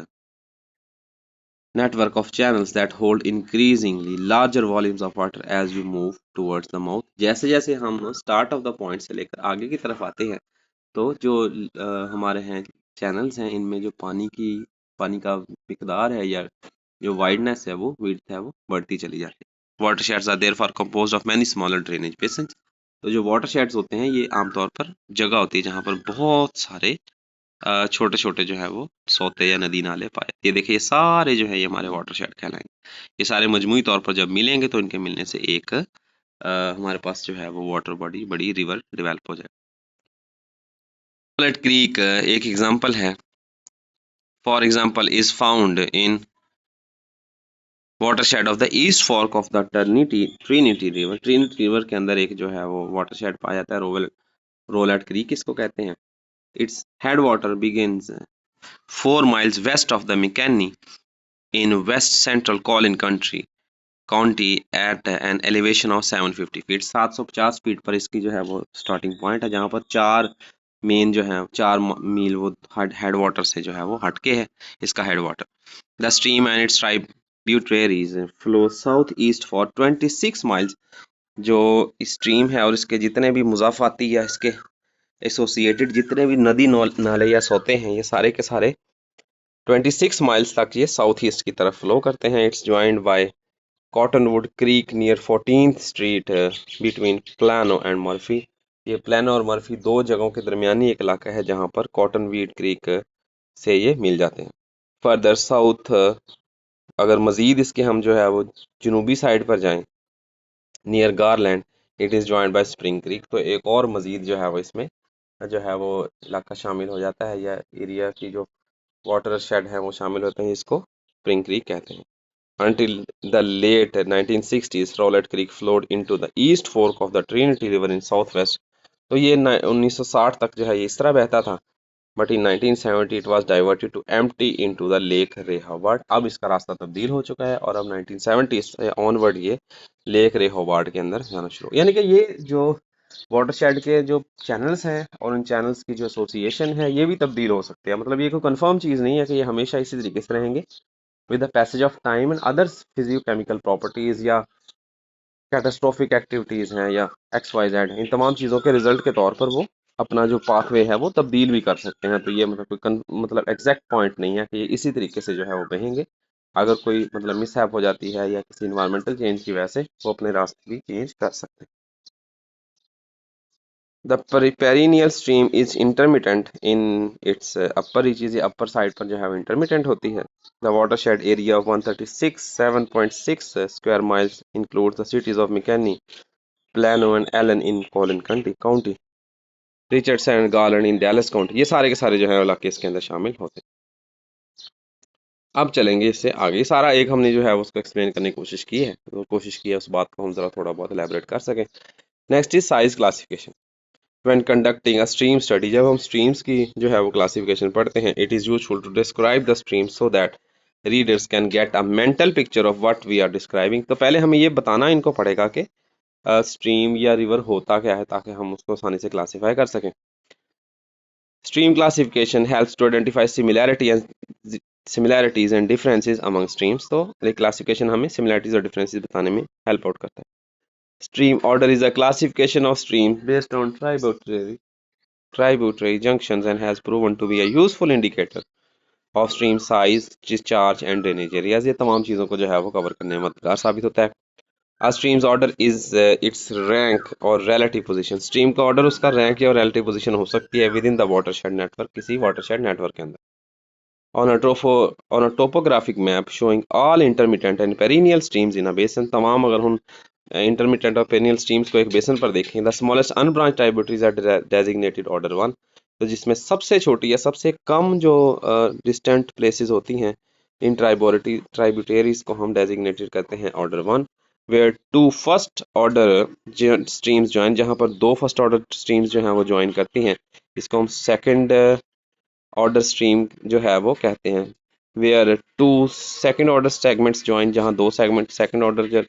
S1: network of channels that hold increasingly larger volumes of water as we move towards the mouth। जैसे जैसे हम स्टार्ट ऑफ द पॉइंट से लेकर आगे की तरफ आते हैं तो जो हमारे हैं चैनल्स हैं, इनमें जो पानी का मिकदार है या जो वाइडनेस है वो विड्थ है वो बढ़ती चली जाती है। Watersheds are therefore composed of many smaller drainage basins. तो जो वाटरशेड्स होते हैं ये आमतौर पर जगह होती है जहाँ पर बहुत सारे छोटे छोटे जो है वो सोते या नदी नाले पाए। ये देखिए ये सारे जो है ये हमारे वाटरशेड कहलाएंगे। ये सारे मजमुई तौर पर जब मिलेंगे तो इनके मिलने से एक हमारे पास जो है वो वाटर बॉडी, बड़ी रिवर डेवलप हो जाएगी। रौलेट क्रीक एक एग्जांपल है। For example is found in watershed of the east fork of the Trinity river. Trinity river के अंदर एक जो है वो वाटरशेड पाया जाता है, रोलेट क्रीक इसको कहते हैं। Its headwater begins 4 miles west of the McKinney in west central Collin County at an elevation of 750 feet। 750 feet पर इसकी जो है वो स्टार्टिंग पॉइंट है, जहाँ पर 4 मेन जो है 4 मील वो हेड वाटर से जो है वो हटके है इसका head water. The stream and it's tributaries flow south east for 26 miles। जो स्ट्रीम है और इसके जितने भी मुजाफाती या इसके एसोसिएटेड जितने भी नदी नाले या सोते हैं ये सारे के सारे 26 माइल्स तक ये साउथ ईस्ट की तरफ फ्लो करते हैं। It's joined bye cottonwood creek near 14th street between plano and Murphy. ये प्लानो और मर्फी दो जगहों के दरमियानी एक इलाका है जहां पर कॉटनवीड क्रीक से ये मिल जाते हैं। फर्दर साउथ अगर मजीद इसके हम जो है वो जनूबी साइड पर जाएं near garland it is joined bye spring creek, तो एक और मजीद जो है वो इसमें जो है वो इलाका शामिल हो जाता है या एरिया की जो वाटर शेड है वो शामिल होते हैं, इसको स्प्रिंग क्रीक कहते हैं। Until the late 1960s, Rowlett Creek flowed into the east fork of the Trinity River in southwest। तो ये 1960 तक जो है ये इस तरह बहता था, but in 1970 it was diverted to empty into the Lake Rehoboth। अब इसका रास्ता तब्दील हो चुका है और अब 1970 से ऑनवर्ड ये लेक रेहोबार्ट के अंदर जाना शुरू, यानी कि ये जो वाटरशेड के जो चैनल्स हैं और उन चैनल्स की जो एसोसिएशन है ये भी तब्दील हो सकते हैं। मतलब ये कोई कंफर्म चीज़ नहीं है कि ये हमेशा इसी तरीके से रहेंगे। with the passage of time and other physicochemical properties या कैटास्ट्रोफिक एक्टिविटीज हैं या XYZ, इन तमाम चीज़ों के रिजल्ट के तौर पर वो अपना जो पाथवे है वो तब्दील भी कर सकते हैं। तो ये मतलब कोई मतलब एग्जैक्ट पॉइंट नहीं है कि ये इसी तरीके से जो है वो बहेंगे। अगर कोई मतलब मिसहैप हो जाती है या किसी इन्वायरमेंटल चेंज की वजह से वो अपने रास्ते भी चेंज कर सकते हैं। The perennial stream is intermittent in its upper reaches, ये upper side पर जो है वो intermittent होती है। The watershed area of 136.7.6 square miles includes the cities of McKinney, Plano and Allen in Collin County, Richardson and Garland in Dallas County। ये सारे के सारे जो है इलाके इसके अंदर शामिल होते हैं। अब चलेंगे इससे आगे, सारा एक हमने जो है उसको एक्सप्लेन करने की कोशिश की है, तो कोशिश की है उस बात को हम जरा थोड़ा बहुत एलैबोरेट कर सकें। Next is size classification. When conducting a stream study, जब हम streams की जो है वो classification पढ़ते हैं, it is useful to describe the stream so that readers can get a mental picture of what we are describing। तो पहले हमें ये बताना इनको पड़ेगा कि stream या river होता क्या है ताकि हम उसको आसानी से classify कर सकें। Stream classification helps to identify similarity and similarities and differences among streams. तो ये क्लासिफिकेशन हमें सिमिलैरिटीज और डिफरेंसेस बताने में हेल्प आउट करता है। Stream order is a classification of stream based on tributary junctions and has proven to be a useful indicator of stream size, discharge and drainage areas। ये तमाम चीज़ों को जो है वो कवर करने में मददगार साबित होता है। A stream's order is its rank और relative position। स्ट्रीम का ऑर्डर उसका रैंक या relative position हो सकती है with in the watershed network, किसी वाटरशेड नेटवर्क के अंदर। On a topographic map showing all intermittent and perennial streams in a basin, तमाम अगर हम intermittent और perennial streams को एक बेसन पर देखें, the smallest unbranched tributaries are designated order 1। तो जिसमें सबसे छोटी या सबसे कम जो distant places होती हैं इन tributaries को हम designated करते हैं order 1। where two first order streams join, जहाँ पर दो first order streams जो हैं वो join करती हैं, इसको हम second ऑर्डर स्ट्रीम जो है वो कहते हैं। Where two second order segments join, जहां दो सेगमेंट सेकंड ऑर्डर जो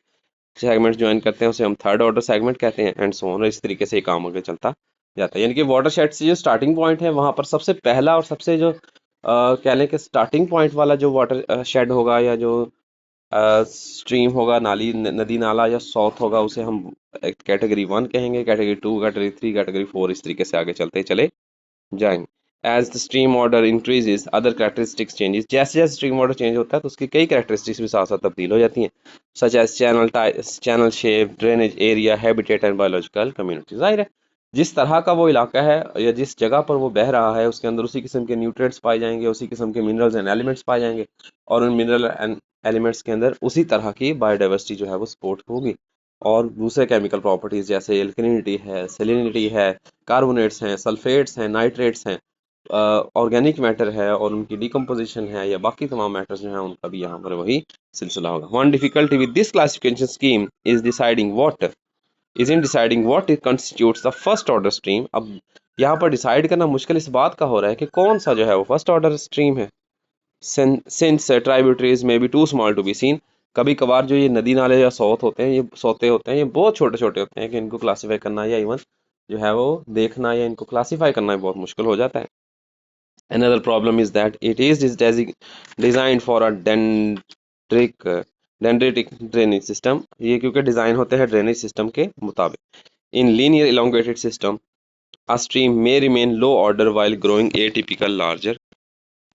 S1: सेगमेंट्स ज्वाइन करते हैं उसे हम थर्ड ऑर्डर सेगमेंट कहते हैं, एंड सो ऑन। इस तरीके से काम आगे चलता जाता है। यानी कि वाटरशेड से जो स्टार्टिंग पॉइंट है वहां पर सबसे पहला और सबसे जो कह लें कि स्टार्टिंग पॉइंट वाला जो वाटर शेड होगा या जो स्ट्रीम होगा, नाली नदी नाला या सॉथ होगा, उसे हम कैटेगरी 1 कहेंगे, कैटेगरी 2, कैटेगरी 3, कैटेगरी 4, इस तरीके से आगे चलते चले जाएंगे। As the stream order increases other characteristics changes, जैसे जैसे स्ट्रीम ऑर्डर चेंज होता है तो उसकी कई कैरेक्टरिस्टिक्स भी साथ साथ तब्दील हो जाती हैं, such as channel shape, drainage area, habitat and biological community. जाहिर है जिस तरह का वो इलाका है या जिस जगह पर वो बह रहा है उसके अंदर उसी किस्म के न्यूट्रिएंट्स पाए जाएंगे, उसी किस्म के मिनरल्स एंड एलिमेंट्स पाए जाएंगे, और उन मिनरल एंड एलिमेंट्स के अंदर उसी तरह की बायोडाइवर्सिटी जो है वो सपोर्ट होगी। और दूसरे केमिकल प्रॉपर्टीज जैसे एल्कलिनिटी है, सेलिनिटी है, कार्बोनेट्स हैं, सल्फेट्स हैं, नाइट्रेट्स हैं, ऑर्गेनिक मैटर है और उनकी डिकम्पोजिशन है या बाकी तमाम मैटर्स जो हैं उनका भी यहाँ पर वही सिलसिला होगा। One difficulty with this classification scheme is in deciding what it constitutes the first order stream. अब यहाँ पर डिसाइड करना मुश्किल इस बात का हो रहा है कि कौन सा जो है वो फर्स्ट ऑर्डर स्ट्रीम है। Since tributaries may be too small to be seen, कभी कभार जो ये नदी नाले या सौत होते हैं, ये सोते होते हैं, ये बहुत छोटे छोटे होते हैं कि इनको क्लासीफाई करना या इवन जो है वो देखना या इनको क्लासीफाई करना बहुत मुश्किल हो जाता है। Another problem is that it is designed for a dendritic drainage system। ये क्योंकि डिजाइन होते हैं ड्रेनेज सिस्टम के मुताबिक। In linear elongated system, a stream may remain low order while growing atypical larger।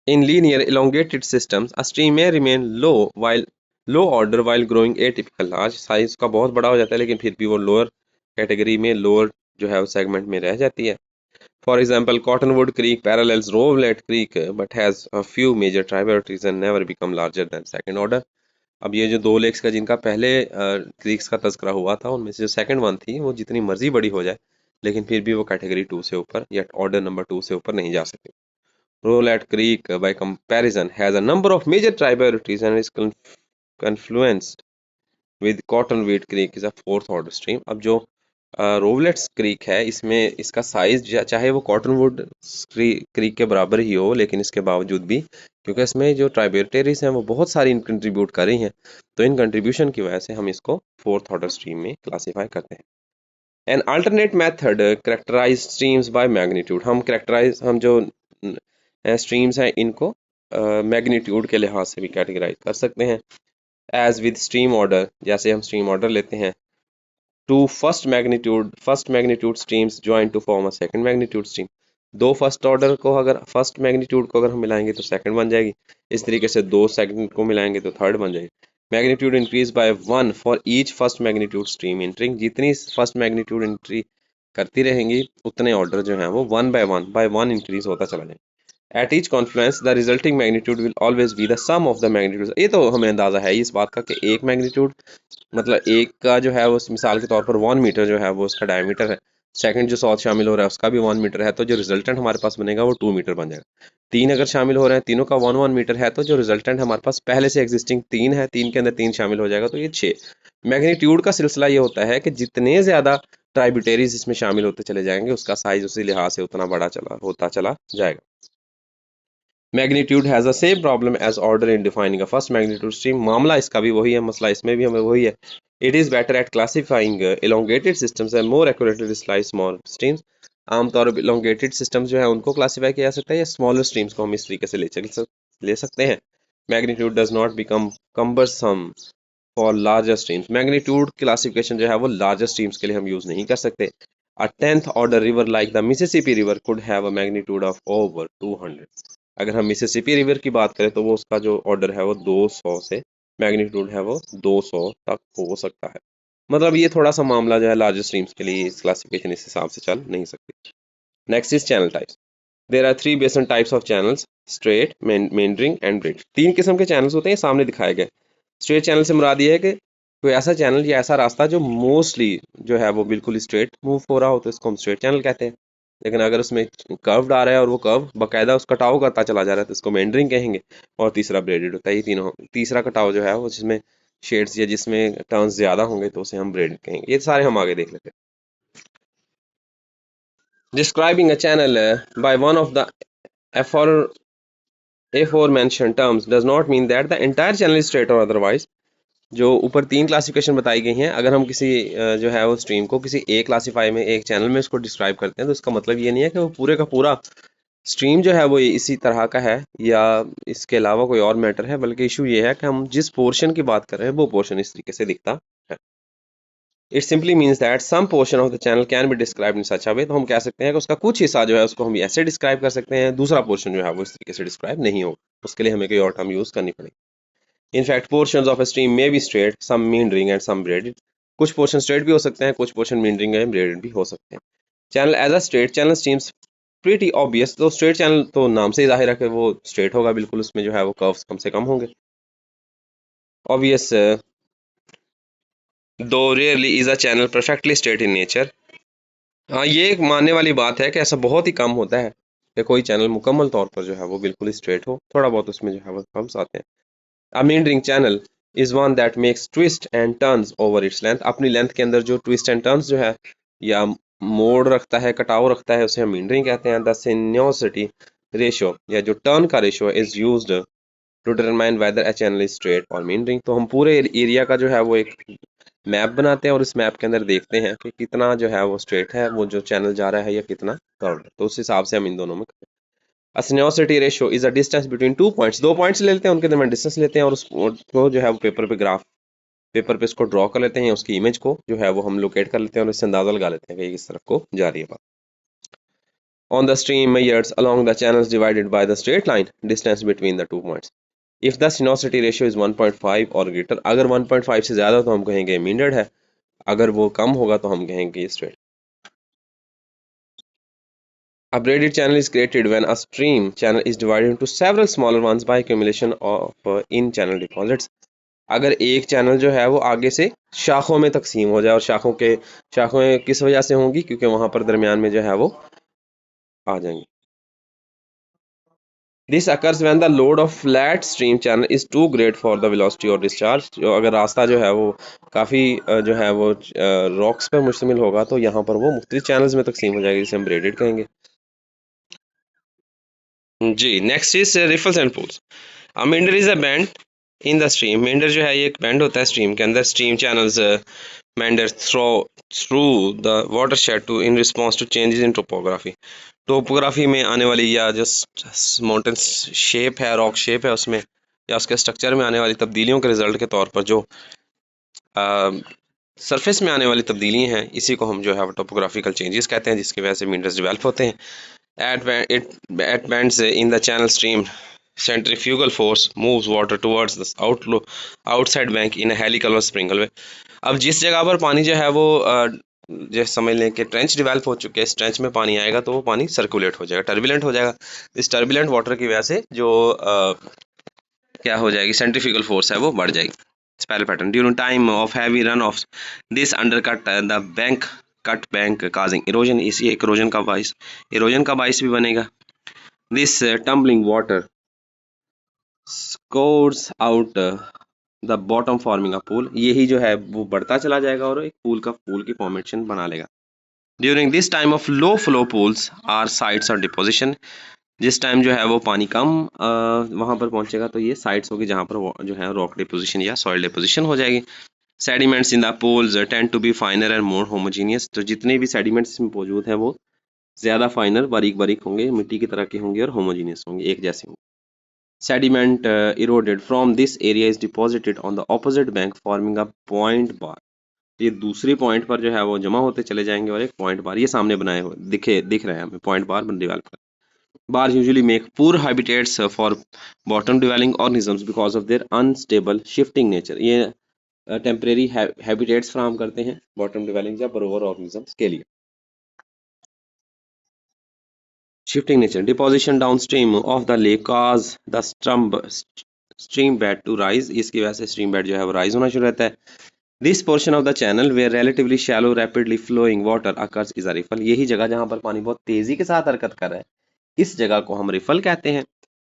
S1: In linear elongated systems, a stream may remain low order while growing atypical large। Size का बहुत बड़ा हो जाता है लेकिन फिर भी वो लोअर कैटेगरी में, लोअर जो है वो सेगमेंट में रह जाती है। For example, Cottonwood Creek parallels Rovelet Creek but has a few major tributaries and never become larger than second order। अब ये जो दो लेक्स का जिनका पहले क्रीक्स का तस्करा हुआ था उनमें से जो सेकंड वन थी वो जितनी मर्जी बड़ी हो जाए लेकिन फिर भी वो कैटेगरी 2 से ऊपर या ऑर्डर नंबर 2 से ऊपर नहीं जा सकती। Rovelet Creek by comparison has a number of major tributaries and is confluenced with Cottonwood Creek is a fourth order stream। अब जो रोवलेट्स क्रीक है इसमें इसका साइज चाहे वो कॉटनवुड क्रीक के बराबर ही हो लेकिन इसके बावजूद भी क्योंकि इसमें जो ट्राइब्यूटरीज हैं वो बहुत सारी कंट्रीब्यूट कर रही हैं तो इन कंट्रीब्यूशन की वजह से हम इसको फोर्थ ऑर्डर स्ट्रीम में क्लासीफाई करते हैं। An alternate method characterize streams by magnitude. हम जो स्ट्रीम्स हैं इनको मैग्नीट्यूड के लिहाज से भी कैटेगराइज कर सकते हैं। एज विद स्ट्रीम ऑर्डर, जैसे हम स्ट्रीम ऑर्डर लेते हैं, two first magnitude streams join to form a second magnitude stream. दो फर्स्ट ऑर्डर को अगर फर्स्ट मैग्नीट्यूड को अगर हम मिलाएंगे तो सेकंड बन जाएगी, इस तरीके से दो सेकंड को मिलाएंगे तो थर्ड बन जाएगी। Magnitude increase by 1 for each first magnitude stream entering. जितनी फर्स्ट मैग्नीट्यूड एंट्री करती रहेंगी उतने ऑर्डर जो हैं वो 1 बाय 1 इंक्रीज होता चला जाएगा। At each confluence, the resulting magnitude will always be the sum of the magnitudes। ये तो हमें अंदाजा है इस बात का कि एक मैग्नीट्यूड मतलब एक का जो है वो मिसाल के तौर पर 1 मीटर जो है वो उसका डायमीटर है, सेकंड जो सॉथ शामिल हो रहा है उसका भी 1 मीटर है, तो जो रिजल्टेंट हमारे पास बनेगा वो 2 मीटर बन जाएगा। तीन अगर शामिल हो रहे हैं, तीनों का 1 मीटर है, तो जो रिजल्टेंट हमारे पास पहले से एग्जिस्टिंग 3 है, 3 के अंदर 3 शामिल हो जाएगा तो ये 6। मैग्नीट्यूड का सिलसिला ये होता है कि जितने ज्यादा ट्राइब्यूटरीज इसमें शामिल होते चले जाएंगे उसका साइज उसी लिहाज से उतना बड़ा होता चला जाएगा। Magnitude has the same problem as order in defining a first magnitude stream. मामला इसका भी वही है, मसला इसमें भी हमें वही है। It is better at classifying elongated systems and more accurately slice small streams। आमतौर पर elongated systems जो है उनको क्लासीफाई किया जा सकता है या स्मॉलर स्ट्रीम्स को हम इस तरीके से ले सकते हैं magnitude does not become cumbersome for larger streams. Magnitude classification जो है वो लार्जर स्ट्रीम्स के लिए हम यूज नहीं कर सकते। अ 10th order river like the Mississippi river could have a magnitude of over 200। अगर हम मिसिसिपी रिवर की बात करें तो वो उसका जो ऑर्डर है वो 200 से मैग्नीट्यूड है वो 200 तक हो सकता है। मतलब ये थोड़ा सा मामला जो है लार्जर स्ट्रीम्स के लिए इस क्लासिफिकेशन इस हिसाब से चल नहीं सकती। Next is channel types. There are three basic types of channels, straight, meandering and braided. तीन किस्म के चैनल्स होते हैं, सामने दिखाए गए। स्ट्रेट चैनल से मुराद ये है कि कोई ऐसा चैनल या ऐसा रास्ता जो मोस्टली जो है वो बिल्कुल स्ट्रेट मूव हो रहा हो तो इसको हम स्ट्रेट चैनल कहते हैं। लेकिन अगर उसमें कर्व्ड आ रहा है और वो कर्व बाकायदा उस कटाव करता चला जा रहा है तो इसको मेंडरिंग कहेंगे। और तीसरा ब्रेडेड होता है। ये तीनों, तीसरा कटाव जो है वो जिसमें शेड्स या जिसमें टर्न्स ज्यादा होंगे तो उसे हम ब्रेडेड कहेंगे। ये सारे हम आगे देख लेते हैं। Describing a channel by one of the aforementioned terms does not mean that the entire channel is straight or otherwise। जो ऊपर तीन क्लासिफिकेशन बताई गई हैं, अगर हम किसी जो है वो स्ट्रीम को किसी एक क्लासीफाई में एक चैनल में उसको डिस्क्राइब करते हैं तो इसका मतलब ये नहीं है कि वो पूरे का पूरा स्ट्रीम जो है वो इसी तरह का है या इसके अलावा कोई और मैटर है, बल्कि इशू ये है कि हम जिस पोर्शन की बात कर रहे हैं वो पोर्शन इस तरीके से दिखता है। It simply means that some portion of the channel can be described in such a way. तो हम कह सकते हैं कि उसका कुछ हिस्सा जो है उसको हम ऐसे डिस्क्राइब कर सकते हैं, दूसरा पोर्शन जो है वो इस तरीके से डिस्क्राइब नहीं होगा, उसके लिए हमें कोई और टर्म यूज करनी पड़ेगी। In fact, portions of a stream may be straight, some meandering and some braided। कुछ पोर्शन स्ट्रेट भी हो सकते हैं, कुछ पोर्शन meandering एंड ब्रेडेड भी हो सकते हैं। Channel as a straight channel streams pretty obvious. तो स्ट्रेट चैनल तो नाम से ही जाहिर है कि वो स्ट्रेट होगा, बिल्कुल उसमें जो है वो कर्व्स कम से कम होंगे। ऑब्वियस दो rarely is a channel perfectly straight in nature. हाँ, ये एक मानने वाली बात है कि ऐसा बहुत ही कम होता है कि कोई चैनल मुकम्मल तौर पर जो है वो बिल्कुल स्ट्रेट हो, थोड़ा बहुत उसमें जो है वो कर्व्स आते हैं। A meandering channel is one that makes twists and turns over its length। अपनी लेंथ के अंदर जो ट्विस्ट एंड टर्न्स जो है या मोड़ रखता है, कटाव रखता है, उसे हम meandering कहते हैं। The sinuosity ratio या जो टर्न का ratio is used to determine whether a channel is straight or meandering। तो हम पूरे एरिया का जो है वो एक मैप बनाते हैं और इस मैप के अंदर देखते हैं कि कितना जो है वो स्ट्रेट है वो जो चैनल जा रहा है या कितना कर्व्ड है, तो उस हिसाब से हम इन दोनों में sinuosity ratio is a distance between two points. दो पॉइंट्स ले लेते हैं, उनके दरमियान डिस्टेंस लेते हैं और उसको जो है वो पेपर पे ग्राफ, पेपर पे इसको ड्रॉ कर लेते हैं, उसकी इमेज को जो है वो हम लोकेट कर लेते हैं और इससे अंदाजा लगा लेते हैं कि किस तरफ को जा रही है बात। On the stream measures along the channels divided by the straight line distance between the two points। if the sinuosity ratio is 1.5 or greater, अगर 1.5 से ज्यादा तो हम कहेंगे मींडर्ड है, अगर वो कम होगा तो हम कहेंगे straight. A braided channel is created when a stream channel is divided into several smaller ones by accumulation of in-channel deposits। अगर एक चैनल जो है वो आगे से शाखों में तकसीम हो जाए, और शाखों किस वजह से होंगी, क्योंकि वहां पर दरमियान में जो है वो आ जाएंगे। This occurs when the load of flat stream channel is too great for the velocity और डिस्चार्ज। जो अगर रास्ता जो है वो काफ़ी जो है वो रॉक्स पर मुश्तमिल होगा तो यहाँ पर वो मुख्तलिफ चैनल्स में तकसीम हो जाएगी, जिसे हम ब्रेडेड कहेंगे। जी, next is riffles and pools. A meander is a bend in the stream। meander जो है ये एक बेंड होता है स्ट्रीम के अंदर। Stream channels meander through the watershed to in response to changes in topography। Topography में आने वाली या जो माउंटेन शेप है, रॉक शेप है, उसमें या उसके स्ट्रक्चर में आने वाली तब्दीलियों के रिजल्ट के तौर पर जो सरफेस में आने वाली तब्दीली हैं, इसी को हम जो है टोपोग्राफिकल चेंजेस कहते हैं, जिसकी वजह से मींडर्स डेवलप होते हैं। at bends in the channel stream centrifugal force moves water towards the outside bank in a helical or springle way। अब जिस जगह पर पानी जो है वो जैसे समझ लें कि ट्रेंच डेवलप हो चुके हैं, इस ट्रेंच में पानी आएगा तो वो पानी सर्कुलेट हो जाएगा, टर्बुलेंट हो जाएगा। इस टर्बुलेंट वाटर की वजह से जो क्या हो जाएगी, सेंट्रीफ्यूगल फोर्स है वो बढ़ जाएगी। Spell pattern during time of heavy run of this undercut the bank cut bank causing erosion. इसी इरोजन का बाइस भी बनेगा। This tumbling water scores out the bottom forming a pool. यही जो है वो बढ़ता चला जाएगा और एक पूल की फॉर्मेशन बना लेगा। During this time of low flow pools are sites और डिपोजिशन। जिस टाइम जो है वो पानी कम वहां पर पहुंचेगा तो ये साइट्स होगी जहां पर जो है रॉक डिपोजिशन या सॉइल डिपोजिशन हो जाएगी। Sediments in the pools tend to be finer and more homogeneous. तो जितने भी सेडिमेंट्स इसमें मौजूद हैं वो ज्यादा फाइनर, बारीक बारीक होंगे, मिट्टी की तरह के होंगे और होमोजीनियस होंगे, एक जैसे होंगे। sediment eroded from this area is deposited on the opposite bank forming a point bar। ये दूसरी पॉइंट पर जो है वो जमा होते चले जाएंगे और एक पॉइंट बार ये सामने बनाए हुए दिख रहे हैं हमें पॉइंट बार डेवलप कर। Bars usually make poor habitats for bottom dwelling organisms because of their unstable shifting nature। ये टेम्परेरी हैबिटेट्स फराहम करते हैं बॉटम डिवेलिंग या बरोवर ऑर्गेनिजम्स के लिए। Shifting nature deposition downstream of the lake cause the stream bed to rise। इसकी वजह से stream bed जो है वो rise होना शुरू रहता है। This portion of the channel where relatively shallow rapidly flowing water occurs is a riffle। यही जगह जहां पर पानी बहुत तेजी के साथ हरकत कर रहा है इस जगह को हम रिफल कहते हैं।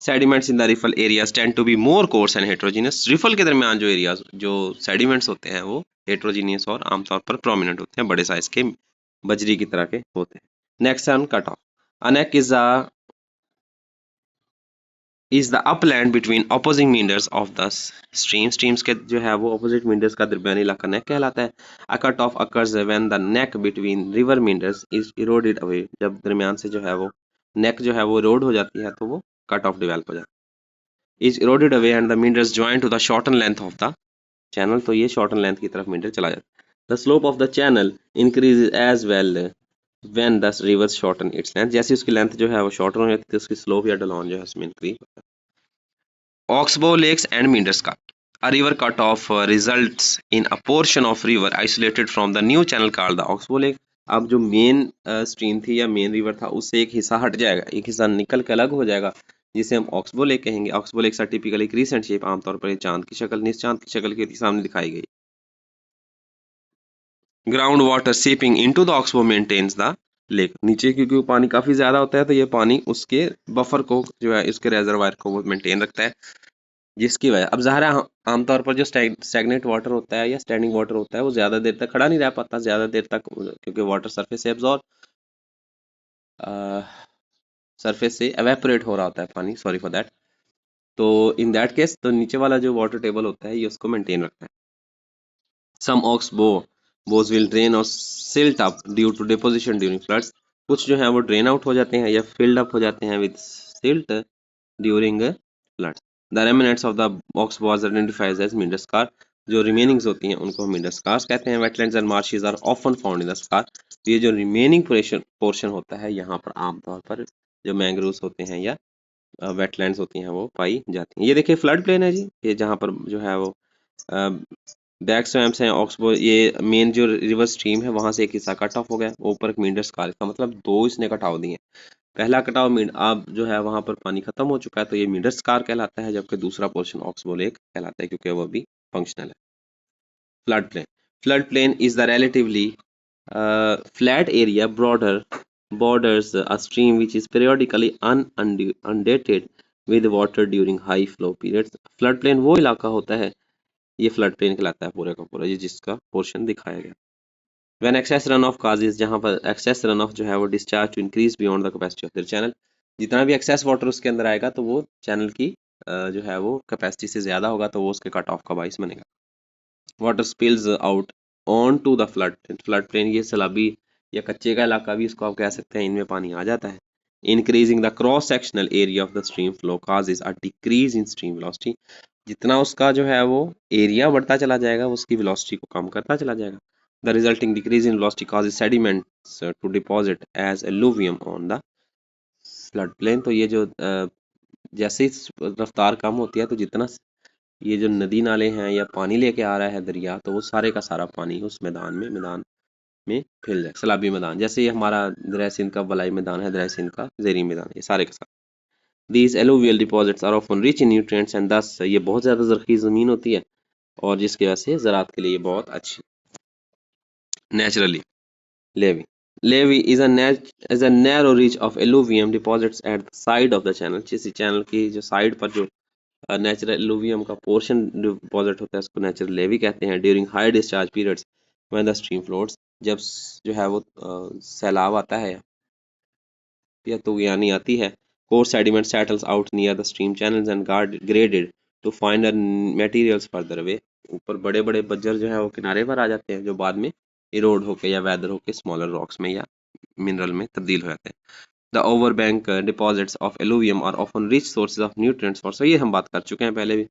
S1: Sediments in the riffle areas tend to be more coarse and heterogeneous। रिफल के दरमियान जो एरियाज जो सेडिमेंट्स होते हैं वो हेट्रोजीनियस और आमतौर पर प्रोमिनेंट होते हैं, बड़े साइज के बजरी की तरह के होते हैं। नेक्स्ट है cut off. A neck is the upland between opposing meanders of the stream। streams के जो है वो opposite meanders का दरमियानी इलाका neck कहलाता है। A cut off occurs when the neck between river meanders is eroded away। जब दरमियान से जो है वो neck जो है वो erode हो जाती है तो वो cut off develop हो जाता है। Is eroded away and the meanders join to the shortened length of the channel। तो ये shortened length की तरफ meander चला जाता है। The slope of the channel increases as well when the river shorten its length। जैसे उसकी length जो है वो शॉर्टन हो जाती है तो उसकी स्लोप या ढलान जो है उसमें इंक्रीज होता है। Oxbow lakes and meanders का A river cut off results in a portion of river isolated from the new channel called the Oxbow lake। अब जो मेन स्ट्रीम थी या मेन रिवर था उससे एक हिस्सा हट जाएगा, एक हिस्सा निकल के अलग हो जाएगा जिसे हम ऑक्सबो लेक कहेंगे। Oxbow lakes are typically crescent shape, आमतौर पर चांद की शक्ल, निश्चांद की शक्ल के सामने दिखाई गई। Ground water seeping into the oxbow maintains the lake. नीचे क्योंकि पानी काफी ज्यादा होता है तो ये पानी उसके बफर को जो है इसके रेजरवायर को वो मेंटेन रखता है, जिसकी वजह अब ज़ाहिर है आमतौर पर जो स्टैग्नेंट वाटर होता है या स्टैंडिंग वाटर होता है वो ज़्यादा देर तक खड़ा नहीं रह पाता, ज़्यादा देर तक, क्योंकि वाटर सरफेस से एब्जॉर्ब सरफेस से एवेपोरेट हो रहा होता है पानी, सॉरी फॉर दैट। तो इन दैट केस तो नीचे वाला जो वाटर टेबल होता है ये उसको मेंटेन रखता है। सम bows will drain or silt up due to deposition during floods। कुछ जो है वो ड्रेन आउट हो जाते हैं या फिल्ड अप हो जाते हैं with silt during floods। The remnants of the box was identified as meander scar। जो रिमेनिंग्स होती हैं उनको हम meander scars कहते हैं। Wetlands and marshes are often found in the scar। ये जो रिमेनिंग पोर्शन होता है यहाँ पर आमतौर पर जो मैंग्रोव्स होते हैं या वेटलैंड्स होती हैं वो पाई जाती हैं। ये देखिए फ्लड प्लेन है जी, ये जहाँ पर जो है वो बैक स्वैम्प्स हैं ऑक्सबो, ये मेन जो रिवर स्ट्रीम है वहां से एक हिस्सा कट ऑफ हो गया, ऊपर एक मींडर स्कार, इसका मतलब दो इसने कटाव दिए। पहला कटाव अब जो है वहां पर पानी खत्म हो चुका है तो ये मींडर स्कार कहलाता है, जबकि दूसरा पोर्शन ऑक्सबो लेक कहलाता है क्योंकि वो भी फंक्शनल है। Flood plain is the relatively flat area broader borders a stream which is periodically inundated with water during high flow periods। Flood plain वो इलाका होता है, ये फ्लड प्लेन कहलाता है पूरे का पूरा, ये जिसका पोर्शन दिखाया गया। When excess runoff causes, जहाँ पर excess runoff जो है वो discharge to increase beyond the capacity of their channel। जितना भी excess water उसके अंदर आएगा तो वो चैनल की जो है वो कैपेसिटी से ज्यादा होगा तो वो उसके कट ऑफ का बाइस बनेगा। Water spills out on to the flood plain, ये सैलाबी या कच्चे का इलाका भी इसको आप कह सकते हैं, इनमें पानी आ जाता है। Increasing the cross sectional area of the stream flow causes a decrease in stream velocity। जितना उसका जो है वो एरिया बढ़ता चला जाएगा वो उसकी वेलोसिटी को कम करता चला जाएगा। The resulting decrease in velocity causes sediments to deposit as alluvium on the flood plain. तो ये जो जैसे ही रफ्तार कम होती है तो जितना ये जो नदी नाले हैं या पानी लेके आ रहा है दरिया तो वो सारे का सारा पानी उस मैदान में फैल जाए। सैलाबी मैदान जैसे ये हमारा दरिया सिंध का बलाई मैदान है, दरिया सिंध का ज़ेरी मैदान, ये सारे का सारा। These alluvial deposits are often rich in nutrients and thus ये बहुत ज़्यादा ज़रख़ीज़ ज़मीन होती है और जिसकी वजह से ज़राअत के लिए ये बहुत अच्छी। Naturally, levee is a narrow reach of alluvium deposits at the side of the channel। किसी चैनल की जो साइड पर जो नेचुरल एलुवियम का पोर्शन डिपॉजिट होता है उसको नेचुरल लेवी कहते हैं। During high discharge periods when the stream floats, जब जो है वो सैलाब आता है या तूफ़ानी आती है, coarse sediment settles out near the stream channels and graded to fine materials further away. ऊपर बड़े बड़े बज्जर जो है वो किनारे पर आ जाते हैं जो बाद में इरोड होके या वेदर होके स्मॉलर रॉक्स में या मिनरल में तब्दील हो जाते हैं। The over bank deposits of alluvium are often rich sources of nutrients for, so ये हम बात कर चुके हैं पहले भी।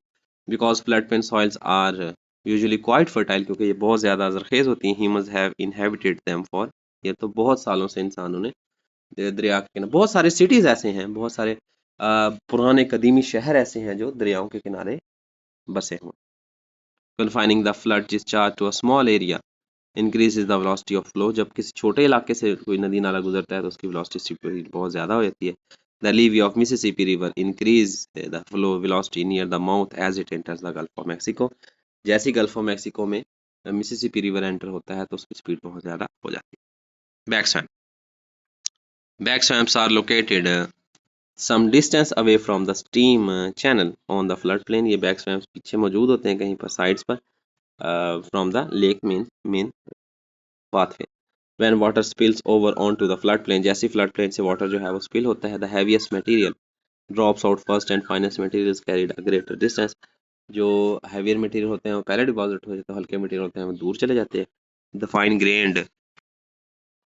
S1: Because flood plain soils are usually quite fertile, क्योंकि ये बहुत ज़्यादा जरखेज़ होती हैं। Humans have inhabited them for, ये तो बहुत सालों से इंसानों ने दरिया के किनारे, बहुत सारे सिटीज़ ऐसे हैं, बहुत सारे पुराने कदीमी शहर ऐसे हैं जो दरियाओं के किनारे बसे हुए। Confining the flood discharge to a small area increases the velocity of flow, जब किसी छोटे इलाके से कोई नदी नाला गुजरता है तो उसकी वेलोसिटी बहुत ज़्यादा हो जाती है। The levee of Mississippi river increase the flow velocity near the mouth as it enters the Gulf of Mexico, जैसे गल्फ ऑफ मैक्सिको में मिसिसिपी रिवर एंटर होता है तो उसकी स्पीड बहुत ज़्यादा हो जाती है। Back swamps are located some distance away from the stream channel on the flood plain, ये बैक स्वैम्प्स पीछे मौजूद होते हैं कहीं पर साइड्स पर from the lake main pathway. When water spills over onto the floodplain, जैसे floodplain से water जो है वो spill होता है, the heaviest material drops out first and finest material is carried a greater distance, जो heavier material होते हैं वो पहले डिपॉजिट हो जाते हैं, हल्के material होते हैं वो दूर चले जाते हैं।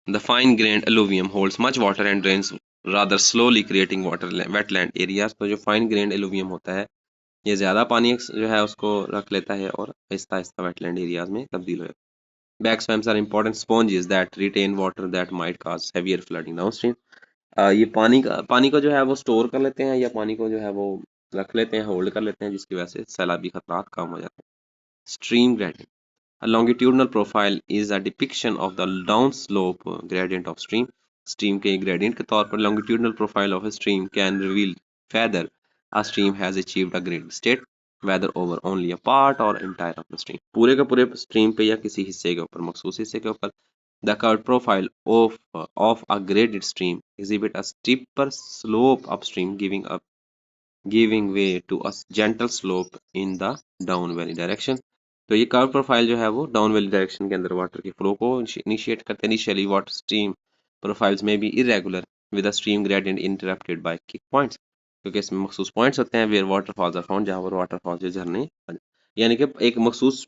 S1: The fine grained alluvium holds much water and drains rather slowly creating wetland areas, तो जो fine grained alluvium होता है ये ज़्यादा पानी जो है उसको रख लेता है और आहिस्ता आहिस्ता wetland areas में तब्दील हो जाता है। Back swamps are important sponges that retain water that might cause heavier flooding downstream, ये पानी को जो है वो स्टोर कर लेते हैं या पानी को जो है वो रख लेते हैं, होल्ड कर लेते हैं, जिसकी वजह से सैलाबी खतरात कम हो जाते हैं। Stream gradient, a longitudinal profile is a depiction of the downslope gradient of stream. Stream के gradient के तौर पर longitudinal profile of a stream can reveal whether a stream has achieved a gradient state, whether over only a part or entire of the stream, पूरे का पूरे stream पे या किसी हिस्से के ऊपर, मखसूस हिस्से के ऊपर। The curved profile of a graded stream exhibit a steeper slope upstream, giving way to a gentle slope in the down valley direction. तो ये कर्व प्रोफाइल जो है वो डाउन वैली डायरेक्शन के अंदर वाटर की फ्लो को इनिशिएट करते हैं। इनिशियली वाटर स्ट्रीम प्रोफाइल्स में भी irregular with a stream gradient interrupted by kick points, क्योंकि इसमें मखसूस पॉइंट्स होते हैं वेयर वाटरफॉल्स आर फाउंड, जहाँ पर वाटरफॉल्स जो झरने, यानी कि एक मखसूस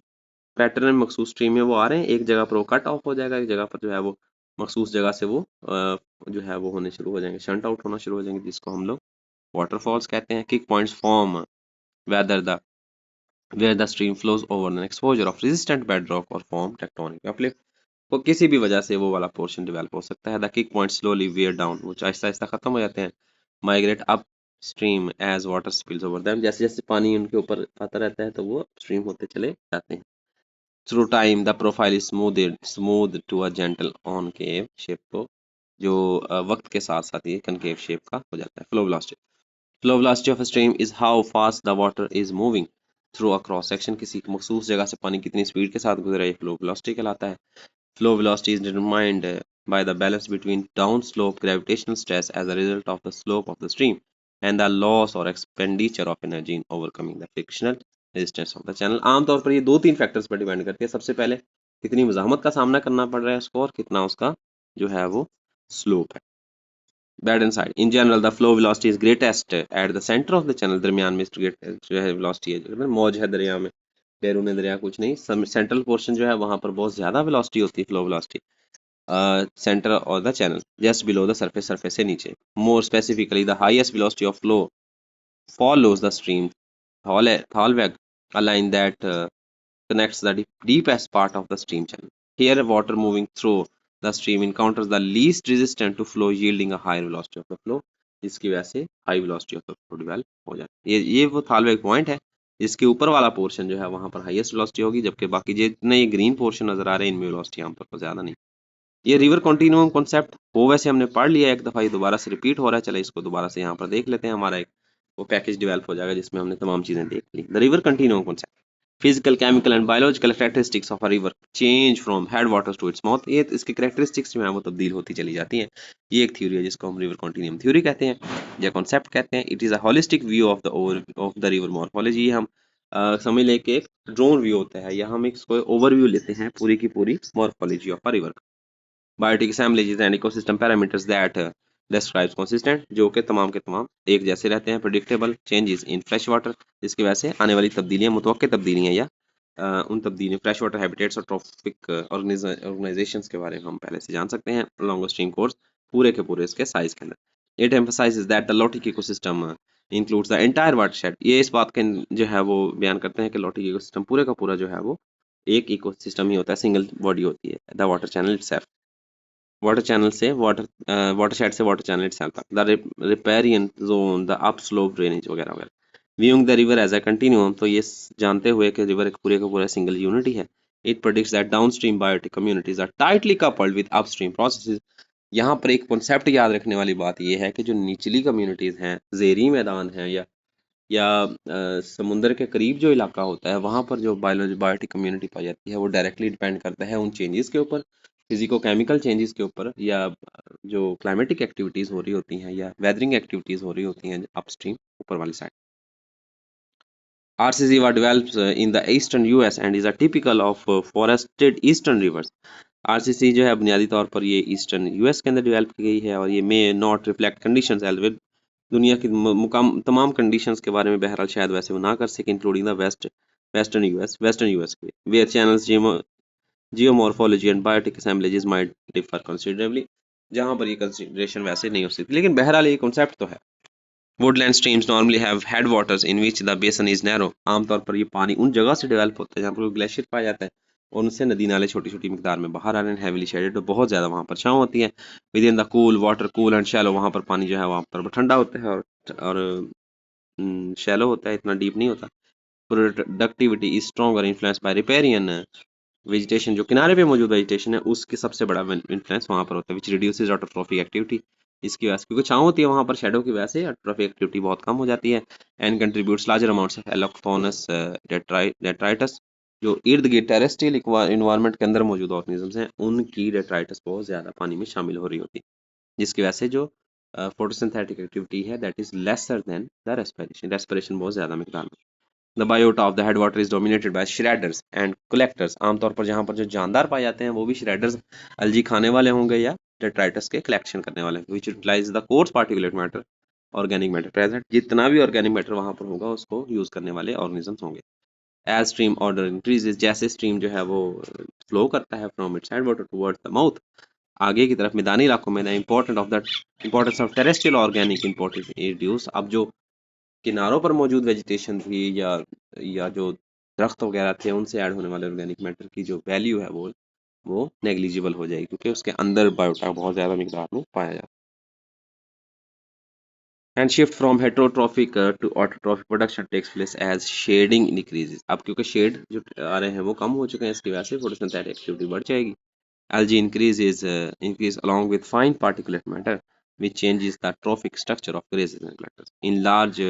S1: पैटर्न में मखसूस स्ट्रीम में वो आ रहे हैं, एक जगह पर वो कट ऑफ हो जाएगा, एक जगह पर जो है वो मखसूस जगह से वो जो है वो होने शुरू हो जाएंगे, शंट आउट होना शुरू हो जाएंगे, जिसको हम लोग वाटरफॉल्स कहते हैं। Kick points form whether the where the stream flows over an exposure of resistant bedrock or form tectonic uplift, तो किसी भी वजह से वो वाला पोर्शन डेवलप हो सकता है। The kick point slowly wear down, वो आहिस्ता आहिस्ता खत्म हो जाते हैं। Migrate upstream as water spills over them, जैसे जैसे पानी उनके ऊपर आता रहता है तो वो स्ट्रीम होते चले जाते हैं। Through time the profile is smooth to a gentle concave shape, तो जो वक्त के साथ साथ ये कनकेव शेप का हो जाता है। Flow velocity, flow velocity of a stream is how fast the water is moving through a cross section, किसी मखसूस जगह से पानी कितनी स्पीड के साथ गुजरा है, फ्लो वेलोसिटी कहलाता है। Flow velocity is determined by the balance between downslope gravitational stress as a result of the slope of the stream and the loss or expenditure of energy in overcoming the frictional resistance of the channel। आमतौर पर ये दो तीन factors पर depend करती है। सबसे पहले कितनी मज़ाहमत का सामना करना पड़ रहा है उसको, और कितना उसका जो है वो स्लोप है। Bad and side, in general the flow velocity is greatest at the centre of the channel, दरमियान में जो है वेलोसिटी है, मौज है दरिया में, बैरून दरिया कुछ नहीं, सेंट्रल पोर्शन जो है वहां पर बहुत ज्यादा वेलोसिटी होती है, फ्लो वेलोसिटी सेंटर और the channel just below the surface, surface से नीचे। More specifically the highest velocity of flow follows the stream thalweg, a line that connects the deepest part of the stream channel. Here, water moving through the stream encounters the least resistance to flow, yielding a higher velocity of the flow, जिसकी वजह से high velocity of the flow develop हो जाती है। ये वो थालवेग point है, इसके ऊपर वाला पोर्शन जो है वहां पर हाईएस्ट वेलोसिटी होगी, जबकि बाकी जितने ये ग्रीन पोर्शन नजर आ रहे हैं इनमें वेलोसिटी यहाँ पर ज्यादा नहीं। ये रिवर कॉन्टिन्यूम कॉन्सेप्ट वो वैसे हमने पढ़ लिया एक दफ़ा, ये दोबारा से रिपीट हो रहा है, चले इसको दोबारा से यहाँ पर देख लेते हैं, हमारा एक वो पैकेज डेवलप हो जाएगा जिसमें हमने तमाम चीज़ें देख ली। The river continuum concept, physical chemical and biological characteristics of a river change from headwaters to its mouth, ये इसकी कैरेक्टरिस्टिक्स जो है वो तब्दील होती चली जाती हैं। ये एक थ्योरी है जिसको हम रिवर कॉन्टिन्यूम थ्योरी कहते हैं या कॉन्सेप्ट कहते हैं। It is a holistic view of the river morphology, ये हम समझ लें कि एक ड्रोन व्यू होता है, या हम इसको ओवरव्यू लेते हैं पूरी की पूरी morphology of a river. Biotic assemblages and ecosystem parameters that describes consistent, जो कि तमाम के तमाम एक जैसे रहते हैं। Predictable changes in fresh water, जिसकी वजह से आने वाली तब्दीलियां मुतवक्के तब्दीलियां या उन तब्दीलियों फ्रेश वाटर हैबिटेट्स और ट्रॉफिक ऑर्गेनाइजेशंस के बारे में हम पहले से जान सकते हैं। लॉन्ग स्ट्रीम कोर्स पूरे के पूरे इसके साइज के अंदर। It emphasises that the lotic ecosystem includes the entire watershed. ये इस बात के जो है वो बयान करते हैं कि लॉटिक इकोसिस्टम पूरे का पूरा जो है वो एक इकोसिस्टम ही होता है, सिंगल बॉडी होती है, the water channel itself. Water channel से वाटरशेड से वाटर चैनल इटसेल्फ तक, the riparian zone, the up slope drainage वगैरह वगैरह। Viewing the river as a continuum, तो ये जानते हुए कि रिवर एक पूरे का पूरा सिंगल यूनिटी है। It predicts that downstream biotic communities are tightly coupled with upstream processes. यहाँ पर एक कॉन्सेप्ट याद रखने वाली बात यह है कि जो निचली कम्युनिटीज हैं, ज़ेरी मैदान है या समुंदर के करीब जो इलाका होता है, वहाँ पर जो बायोटिक कम्युनिटी पाई जाती है वो डायरेक्टली डिपेंड करता है उन चेंजेस के ऊपर, फिजिको केमिकल चेंजेस के ऊपर, या जो क्लाइमेटिक एक्टिविटीज़ हो रही होती हैं या वेदरिंग एक्टिविटीज़ हो रही होती हैं अपस्ट्रीम ऊपर वाली side. RCC develops in the eastern US and is a typical of forested eastern rivers. RCC जो है बुनियादी तौर पर ये ईस्टर्न यूएस के अंदर डेवलप की गई है और ये मे नॉट रिफ्लेक्ट कंडीशंस एल्वेल, दुनिया की तमाम कंडीशंस के बारे में बहरहाल शायद वैसे वो ना कर सके, इंक्लूडिंग द वेस्टर्न यूएस के where channels geomorphology and biotic assemblages might differ considerably, जहाँ पर ये कंसिडरेशन वैसे नहीं हो सकती, लेकिन बहरहाल ये कॉन्सेप्ट तो है। Woodland streams normally have headwaters in which the basin is narrow. आमतौर पर ये पानी उन जगह से डेवलप होता है जहाँ पर ग्लेशियर पाया जाता है और उनसे नदी नाले छोटी छोटी मिकदार में बाहर आ रहे हैं, हैविली शेडेड, तो बहुत ज़्यादा वहाँ पर छाँव होती है। With in the cool water cool and shallow, वहाँ पर पानी जो है वहाँ पर ठंडा होता है और शैलो होता है, इतना डीप नहीं होता। Productivity is stronger influence by riparian vegetation, जो किनारे पे मौजूद वेजिटेशन है उसके सबसे बड़ा इन्फ्लुएंस वहाँ पर होता है, विच रिड्यूसेस ऑटोट्रॉफिक एक्टिविटी। इसकी वजह से, क्योंकि छाँव होती है वहाँ पर शेडो की वजह से ऑटोट्रॉफिक एक्टिविटी बहुत कम हो जाती है। And contributes larger amounts of allochthonous detritus, जो इर्द गिर्द टेरेस्ट्रियल इन्वायरमेंट के अंदर मौजूद ऑर्गेनिजम्स हैं उनकी डेट्राइटस बहुत ज़्यादा पानी में शामिल हो रही होती है, जिसकी वजह से जो फोटोसिंथेटिक एक्टिविटी है that is lesser than the respiration बहुत ज़्यादा मिकदार में। The biota of the headwater is dominated by shredders and collectors। आमतौर पर जहाँ पर जो जानदार पाए जाते हैं वो भी shredders, अलजी खाने वाले होंगे या detritus के कलेक्शन करने वाले, which utilize the coarse particulate matter, organic matter present। जितना भी organic matter वहाँ पर होगा उसको यूज करने वाले organisms होंगे। As stream order increases, जैसे stream जो है वो फ्लो करता है from its headwater towards the mouth, आगे की तरफ मैदानी इलाकों में, the importance of terrestrial organic input is reduced। अब जो किनारों पर मौजूद वेजिटेशन थी या जो दरख्त वगैरह थे उनसे ऐड होने वाले ऑर्गेनिक मैटर की जो वैल्यू है वो नेग्लिजिबल हो जाएगी, क्योंकि उसके अंदर बायोटा बहुत ज़्यादा मिकदार में पाया जाता है। And shift from heterotrophic to autotrophic production takes place as shading increases. अब क्योंकि शेड जो आ रहे हैं वो कम हो चुके हैं, इसकी वजह से फोटोसिंथेटिक एक्टिविटी बढ़ जाएगी। Algae increase along with fine particulate matter, which changes the trophic structure of grasses and clusters. In large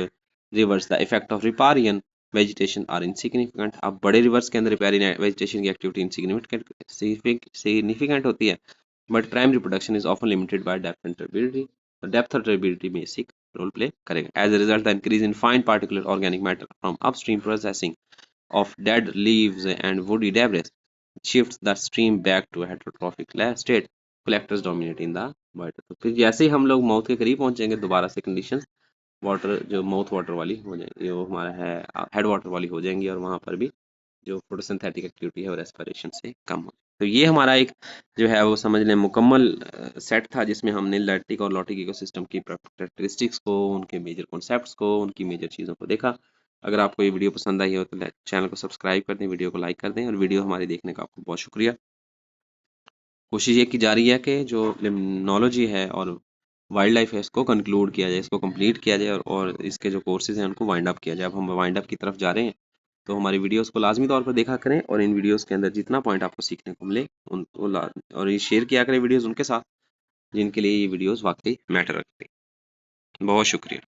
S1: rivers, the effect of riparian vegetation are insignificant। अब बड़े rivers के अंदर riparian vegetation की activity significant होती है, but primary production is often limited by depth and turbidity। तो depth और turbidity basic role play करेगा। As a result, the increase in fine particulate organic matter from upstream processing of dead leaves and woody debris shifts the stream back to a heterotrophic state। collectors dominate in the water। तो फिर जैसे ही हम लोग mouth के करीब पहुंचेंगे दोबारा से कंडीशंस वाटर जो माउथ वाटर वाली हो जाएगी, वो हमारा है हेड वाटर वाली हो जाएंगी, और वहाँ पर भी जो फोटोसिंथेटिक एक्टिविटी है वो रेस्पिरेशन से कम हो। तो ये हमारा एक जो है वो समझ लें मुकम्मल सेट था, जिसमें हमने लैक्टिक और लॉटिक इकोसिस्टम की कैरेक्टरिस्टिक्स को, उनके मेजर कॉन्सेप्ट्स को, उनकी मेजर चीज़ों को देखा। अगर आपको ये वीडियो पसंद आई हो तो चैनल को सब्सक्राइब कर दें, वीडियो को लाइक कर दें, और वीडियो हमारी देखने का आपको बहुत शुक्रिया। कोशिश ये की जा रही है कि जो लिम्नोलॉजी है और वाइल्ड लाइफ है इसको कंक्लूड किया जाए, इसको कंप्लीट किया जाए, और इसके जो कोर्सेज हैं उनको वाइंड अप किया जाए। अब हम वाइंड अप की तरफ जा रहे हैं, तो हमारी वीडियोस को लाजमी तौर पर देखा करें, और इन वीडियोस के अंदर जितना पॉइंट आपको सीखने को मिले उनको और ये शेयर किया करें वीडियोस उनके साथ जिनके लिए ये वीडियोस वाकई मैटर रखती हैं। बहुत शुक्रिया।